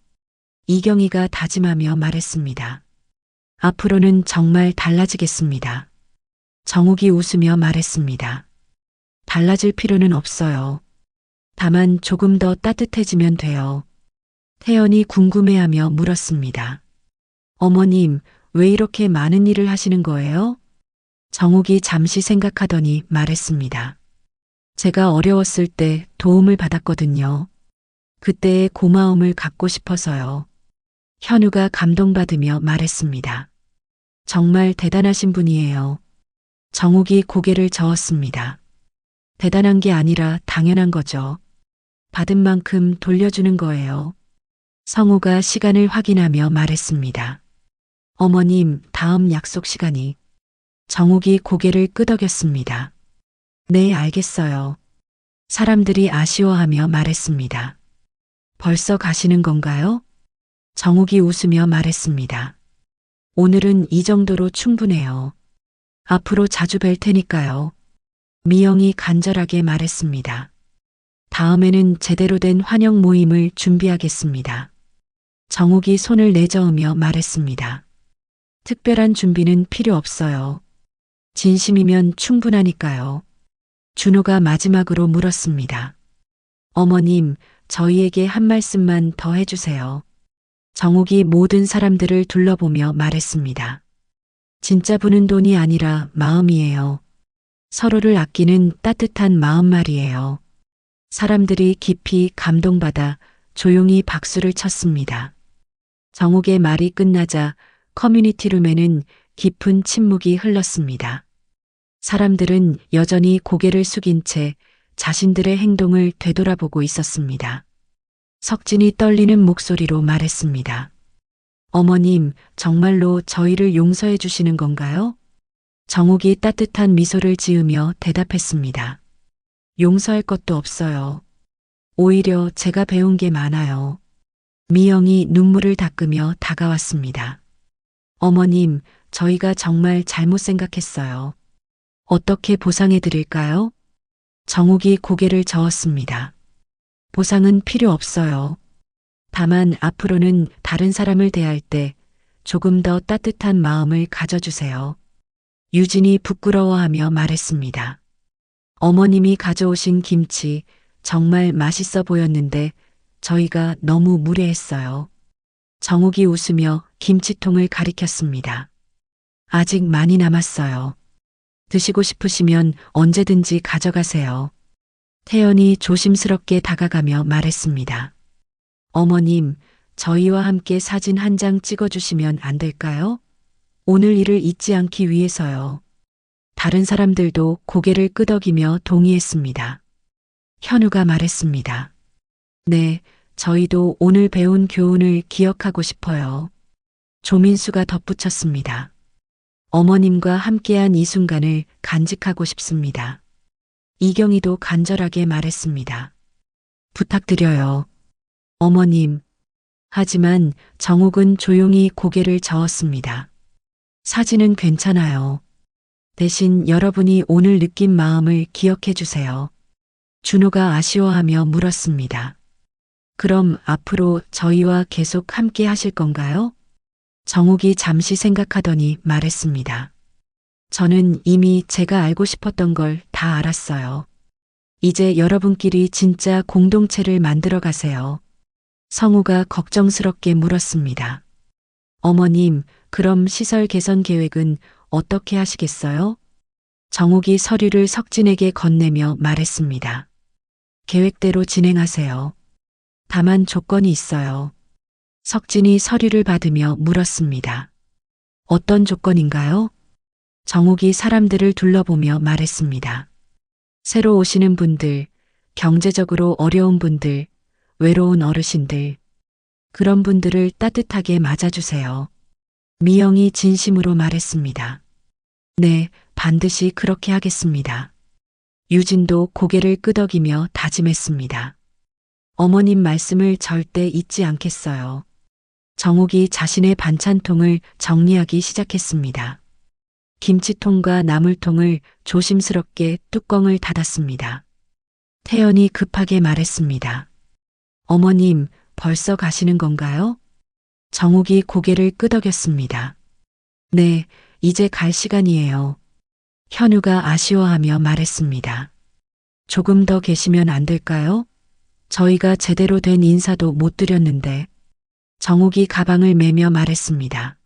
이경희가 다짐하며 말했습니다. 앞으로는 정말 달라지겠습니다. 정욱이 웃으며 말했습니다. 달라질 필요는 없어요. 다만 조금 더 따뜻해지면 돼요. 태연이 궁금해하며 물었습니다. 어머님, 왜 이렇게 많은 일을 하시는 거예요? 정욱이 잠시 생각하더니 말했습니다. 제가 어려웠을 때 도움을 받았거든요. 그때의 고마움을 갚고 싶어서요. 현우가 감동받으며 말했습니다. 정말 대단하신 분이에요. 정욱이 고개를 저었습니다. 대단한 게 아니라 당연한 거죠. 받은 만큼 돌려주는 거예요. 성우가 시간을 확인하며 말했습니다. 어머님, 다음 약속 시간이. 정욱이 고개를 끄덕였습니다. 네, 알겠어요. 사람들이 아쉬워하며 말했습니다. 벌써 가시는 건가요? 정욱이 웃으며 말했습니다. 오늘은 이 정도로 충분해요. 앞으로 자주 뵐 테니까요. 미영이 간절하게 말했습니다. 다음에는 제대로 된 환영 모임을 준비하겠습니다. 정욱이 손을 내저으며 말했습니다. 특별한 준비는 필요 없어요. 진심이면 충분하니까요. 준호가 마지막으로 물었습니다. 어머님, 저희에게 한 말씀만 더 해주세요. 정욱이 모든 사람들을 둘러보며 말했습니다. 진짜 부는 돈이 아니라 마음이에요. 서로를 아끼는 따뜻한 마음 말이에요. 사람들이 깊이 감동받아 조용히 박수를 쳤습니다. 정욱의 말이 끝나자 커뮤니티룸에는 깊은 침묵이 흘렀습니다. 사람들은 여전히 고개를 숙인 채 자신들의 행동을 되돌아보고 있었습니다. 석진이 떨리는 목소리로 말했습니다. 어머님, 정말로 저희를 용서해 주시는 건가요? 정욱이 따뜻한 미소를 지으며 대답했습니다. 용서할 것도 없어요. 오히려 제가 배운 게 많아요. 미영이 눈물을 닦으며 다가왔습니다. 어머님, 저희가 정말 잘못 생각했어요. 어떻게 보상해 드릴까요? 정욱이 고개를 저었습니다. 보상은 필요 없어요. 다만 앞으로는 다른 사람을 대할 때 조금 더 따뜻한 마음을 가져주세요. 유진이 부끄러워하며 말했습니다. 어머님이 가져오신 김치 정말 맛있어 보였는데 저희가 너무 무례했어요. 정욱이 웃으며 김치통을 가리켰습니다. 아직 많이 남았어요. 드시고 싶으시면 언제든지 가져가세요. 태연이 조심스럽게 다가가며 말했습니다. 어머님, 저희와 함께 사진 한 장 찍어주시면 안 될까요? 오늘 일을 잊지 않기 위해서요. 다른 사람들도 고개를 끄덕이며 동의했습니다. 현우가 말했습니다. 네, 저희도 오늘 배운 교훈을 기억하고 싶어요. 조민수가 덧붙였습니다. 어머님과 함께한 이 순간을 간직하고 싶습니다. 이경희도 간절하게 말했습니다. 부탁드려요. 어머님. 하지만 정욱은 조용히 고개를 저었습니다. 사진은 괜찮아요. 대신 여러분이 오늘 느낀 마음을 기억해 주세요. 준호가 아쉬워하며 물었습니다. 그럼 앞으로 저희와 계속 함께 하실 건가요? 정욱이 잠시 생각하더니 말했습니다. 저는 이미 제가 알고 싶었던 걸 다 알았어요. 이제 여러분끼리 진짜 공동체를 만들어 가세요. 성우가 걱정스럽게 물었습니다. 어머님, 그럼 시설 개선 계획은 어떻게 하시겠어요? 정욱이 서류를 석진에게 건네며 말했습니다. 계획대로 진행하세요. 다만 조건이 있어요. 석진이 서류를 받으며 물었습니다. 어떤 조건인가요? 정욱이 사람들을 둘러보며 말했습니다. 새로 오시는 분들, 경제적으로 어려운 분들, 외로운 어르신들, 그런 분들을 따뜻하게 맞아주세요. 미영이 진심으로 말했습니다. 네, 반드시 그렇게 하겠습니다. 유진도 고개를 끄덕이며 다짐했습니다. 어머님 말씀을 절대 잊지 않겠어요. 정욱이 자신의 반찬통을 정리하기 시작했습니다. 김치통과 나물통을 조심스럽게 뚜껑을 닫았습니다. 태연이 급하게 말했습니다. 어머님, 벌써 가시는 건가요? 정욱이 고개를 끄덕였습니다. 네, 이제 갈 시간이에요. 현우가 아쉬워하며 말했습니다. 조금 더 계시면 안 될까요? 저희가 제대로 된 인사도 못 드렸는데. 정욱이 가방을 매며 말했습니다.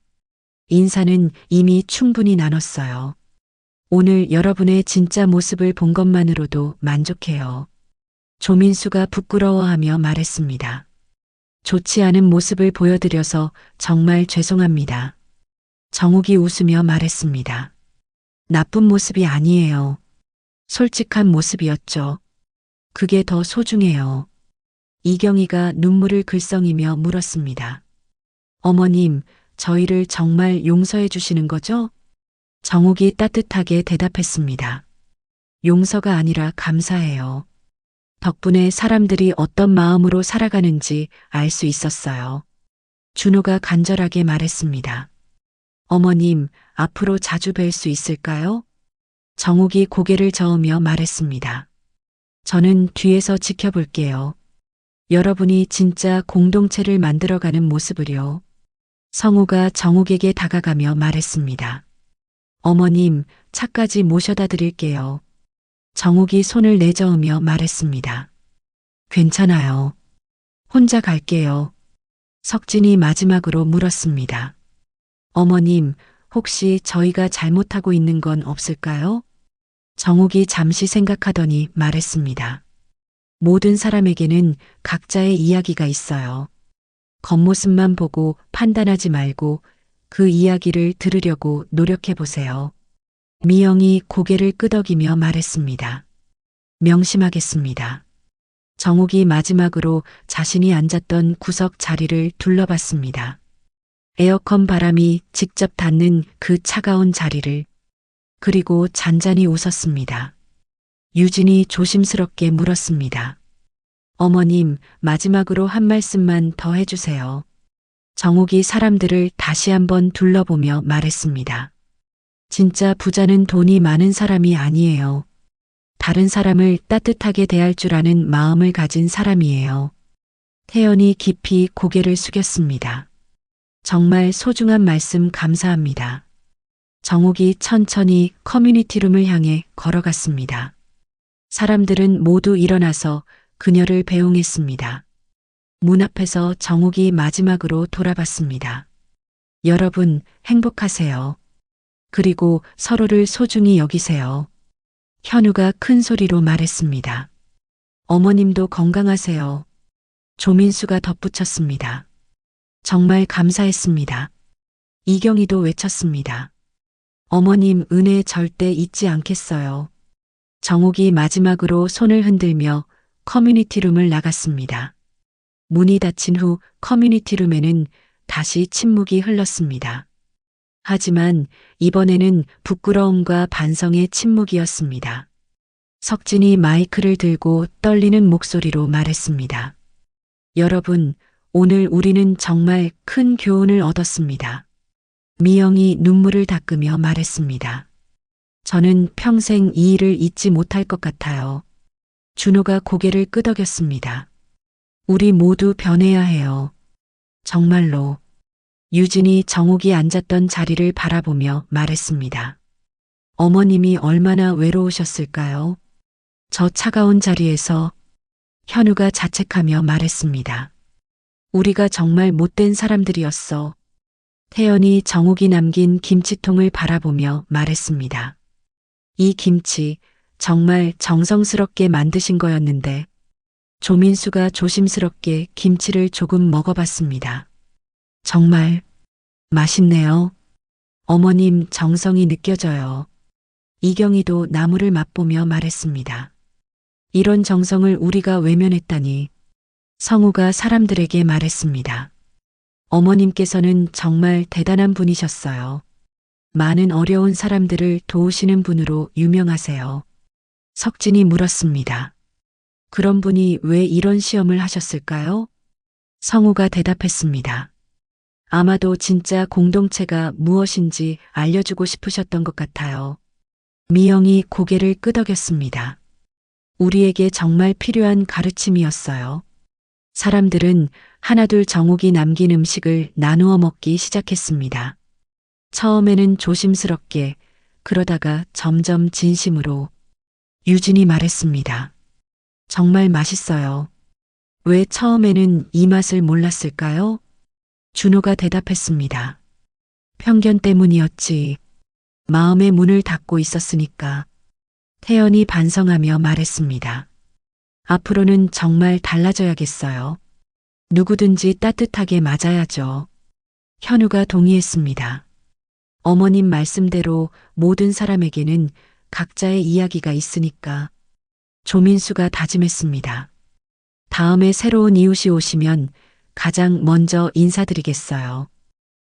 인사는 이미 충분히 나눴어요. 오늘 여러분의 진짜 모습을 본 것만으로도 만족해요. 조민수가 부끄러워하며 말했습니다. 좋지 않은 모습을 보여드려서 정말 죄송합니다. 정욱이 웃으며 말했습니다. 나쁜 모습이 아니에요. 솔직한 모습이었죠. 그게 더 소중해요. 이경희가 눈물을 글썽이며 물었습니다. 어머님, 저희를 정말 용서해 주시는 거죠? 정욱이 따뜻하게 대답했습니다. 용서가 아니라 감사해요. 덕분에 사람들이 어떤 마음으로 살아가는지 알 수 있었어요. 준호가 간절하게 말했습니다. 어머님, 앞으로 자주 뵐 수 있을까요? 정욱이 고개를 저으며 말했습니다. 저는 뒤에서 지켜볼게요. 여러분이 진짜 공동체를 만들어가는 모습을요. 성우가 정욱에게 다가가며 말했습니다. 어머님, 차까지 모셔다 드릴게요. 정욱이 손을 내저으며 말했습니다. 괜찮아요. 혼자 갈게요. 석진이 마지막으로 물었습니다. 어머님, 혹시 저희가 잘못하고 있는 건 없을까요? 정욱이 잠시 생각하더니 말했습니다. 모든 사람에게는 각자의 이야기가 있어요. 겉모습만 보고 판단하지 말고 그 이야기를 들으려고 노력해 보세요. 미영이 고개를 끄덕이며 말했습니다. 명심하겠습니다. 정욱이 마지막으로 자신이 앉았던 구석 자리를 둘러봤습니다. 에어컨 바람이 직접 닿는 그 차가운 자리를. 그리고 잔잔히 웃었습니다. 유진이 조심스럽게 물었습니다. 어머님, 마지막으로 한 말씀만 더 해주세요. 정욱이 사람들을 다시 한번 둘러보며 말했습니다. 진짜 부자는 돈이 많은 사람이 아니에요. 다른 사람을 따뜻하게 대할 줄 아는 마음을 가진 사람이에요. 태연이 깊이 고개를 숙였습니다. 정말 소중한 말씀 감사합니다. 정옥이 천천히 커뮤니티룸을 향해 걸어갔습니다. 사람들은 모두 일어나서 그녀를 배웅했습니다. 문 앞에서 정옥이 마지막으로 돌아봤습니다. 여러분, 행복하세요. 그리고 서로를 소중히 여기세요. 현우가 큰 소리로 말했습니다. 어머님도 건강하세요. 조민수가 덧붙였습니다. 정말 감사했습니다. 이경희도 외쳤습니다. 어머님 은혜 절대 잊지 않겠어요. 정옥이 마지막으로 손을 흔들며 커뮤니티룸을 나갔습니다. 문이 닫힌 후 커뮤니티룸에는 다시 침묵이 흘렀습니다. 하지만 이번에는 부끄러움과 반성의 침묵이었습니다. 석진이 마이크를 들고 떨리는 목소리로 말했습니다. 여러분, 오늘 우리는 정말 큰 교훈을 얻었습니다. 미영이 눈물을 닦으며 말했습니다. 저는 평생 이 일을 잊지 못할 것 같아요. 준호가 고개를 끄덕였습니다. 우리 모두 변해야 해요. 정말로. 유진이 정옥이 앉았던 자리를 바라보며 말했습니다. 어머님이 얼마나 외로우셨을까요? 저 차가운 자리에서. 현우가 자책하며 말했습니다. 우리가 정말 못된 사람들이었어. 태연이 정옥이 남긴 김치통을 바라보며 말했습니다. 이 김치 정말 정성스럽게 만드신 거였는데. 조민수가 조심스럽게 김치를 조금 먹어봤습니다. 정말 맛있네요. 어머님 정성이 느껴져요. 이경희도 나물을 맛보며 말했습니다. 이런 정성을 우리가 외면했다니. 성우가 사람들에게 말했습니다. 어머님께서는 정말 대단한 분이셨어요. 많은 어려운 사람들을 도우시는 분으로 유명하세요. 석진이 물었습니다. 그런 분이 왜 이런 시험을 하셨을까요? 성우가 대답했습니다. 아마도 진짜 공동체가 무엇인지 알려주고 싶으셨던 것 같아요. 미영이 고개를 끄덕였습니다. 우리에게 정말 필요한 가르침이었어요. 사람들은 하나둘 정옥이 남긴 음식을 나누어 먹기 시작했습니다. 처음에는 조심스럽게, 그러다가 점점 진심으로. 유진이 말했습니다. 정말 맛있어요. 왜 처음에는 이 맛을 몰랐을까요? 준호가 대답했습니다. 편견 때문이었지. 마음의 문을 닫고 있었으니까. 태연이 반성하며 말했습니다. 앞으로는 정말 달라져야겠어요. 누구든지 따뜻하게 맞아야죠. 현우가 동의했습니다. 어머님 말씀대로 모든 사람에게는 각자의 이야기가 있으니까. 조민수가 다짐했습니다. 다음에 새로운 이웃이 오시면 가장 먼저 인사드리겠어요.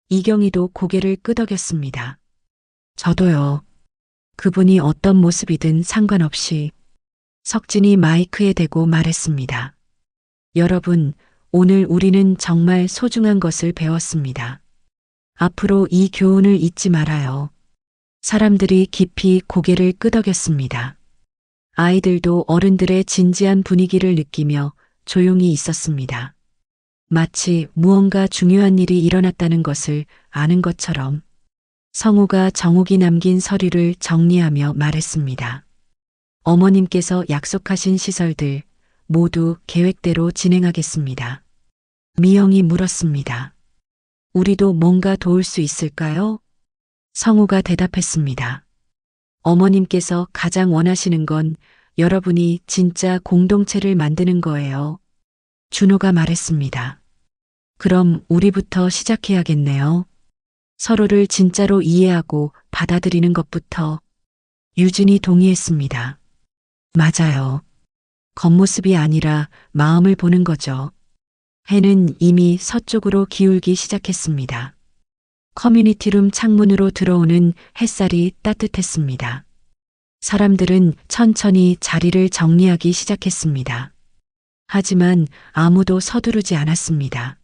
이경희도 고개를 끄덕였습니다. 저도요. 그분이 어떤 모습이든 상관없이. 석진이 마이크에 대고 말했습니다. 여러분, 오늘 우리는 정말 소중한 것을 배웠습니다. 앞으로 이 교훈을 잊지 말아요. 사람들이 깊이 고개를 끄덕였습니다. 아이들도 어른들의 진지한 분위기를 느끼며 조용히 있었습니다. 마치 무언가 중요한 일이 일어났다는 것을 아는 것처럼. 성우가 정옥이 남긴 서류를 정리하며 말했습니다. 어머님께서 약속하신 시설들 모두 계획대로 진행하겠습니다. 미영이 물었습니다. 우리도 뭔가 도울 수 있을까요? 성우가 대답했습니다. 어머님께서 가장 원하시는 건 여러분이 진짜 공동체를 만드는 거예요. 준호가 말했습니다. 그럼 우리부터 시작해야겠네요. 서로를 진짜로 이해하고 받아들이는 것부터. 유진이 동의했습니다. 맞아요. 겉모습이 아니라 마음을 보는 거죠. 해는 이미 서쪽으로 기울기 시작했습니다. 커뮤니티룸 창문으로 들어오는 햇살이 따뜻했습니다. 사람들은 천천히 자리를 정리하기 시작했습니다. 하지만 아무도 서두르지 않았습니다.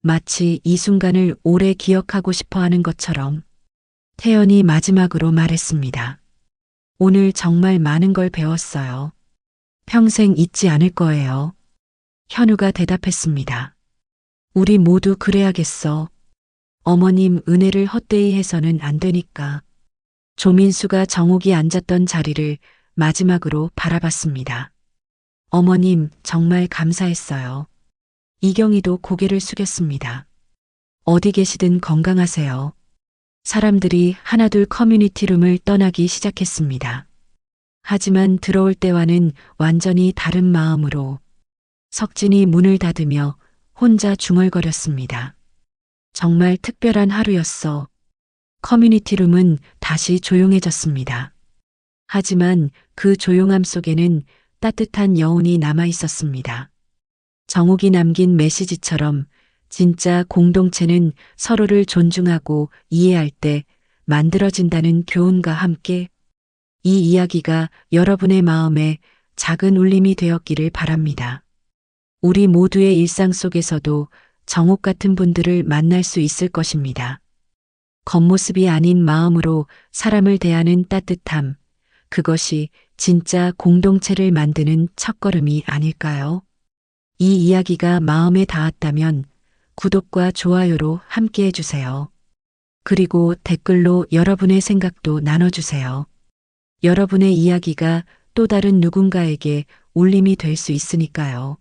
마치 이 순간을 오래 기억하고 싶어 하는 것처럼. 태연이 마지막으로 말했습니다. 오늘 정말 많은 걸 배웠어요. 평생 잊지 않을 거예요. 현우가 대답했습니다. 우리 모두 그래야겠어. 어머님 은혜를 헛되이 해서는 안 되니까. 조민수가 정옥이 앉았던 자리를 마지막으로 바라봤습니다. 어머님 정말 감사했어요. 이경희도 고개를 숙였습니다. 어디 계시든 건강하세요. 사람들이 하나둘 커뮤니티룸을 떠나기 시작했습니다. 하지만 들어올 때와는 완전히 다른 마음으로 석진이 문을 닫으며 혼자 중얼거렸습니다. 정말 특별한 하루였어. 커뮤니티룸은 다시 조용해졌습니다. 하지만 그 조용함 속에는 따뜻한 여운이 남아 있었습니다. 정옥이 남긴 메시지처럼 진짜 공동체는 서로를 존중하고 이해할 때 만들어진다는 교훈과 함께 이 이야기가 여러분의 마음에 작은 울림이 되었기를 바랍니다. 우리 모두의 일상 속에서도 정옥 같은 분들을 만날 수 있을 것입니다. 겉모습이 아닌 마음으로 사람을 대하는 따뜻함, 그것이 진짜 공동체를 만드는 첫걸음이 아닐까요? 이 이야기가 마음에 닿았다면 구독과 좋아요로 함께 해주세요. 그리고 댓글로 여러분의 생각도 나눠주세요. 여러분의 이야기가 또 다른 누군가에게 울림이 될 수 있으니까요.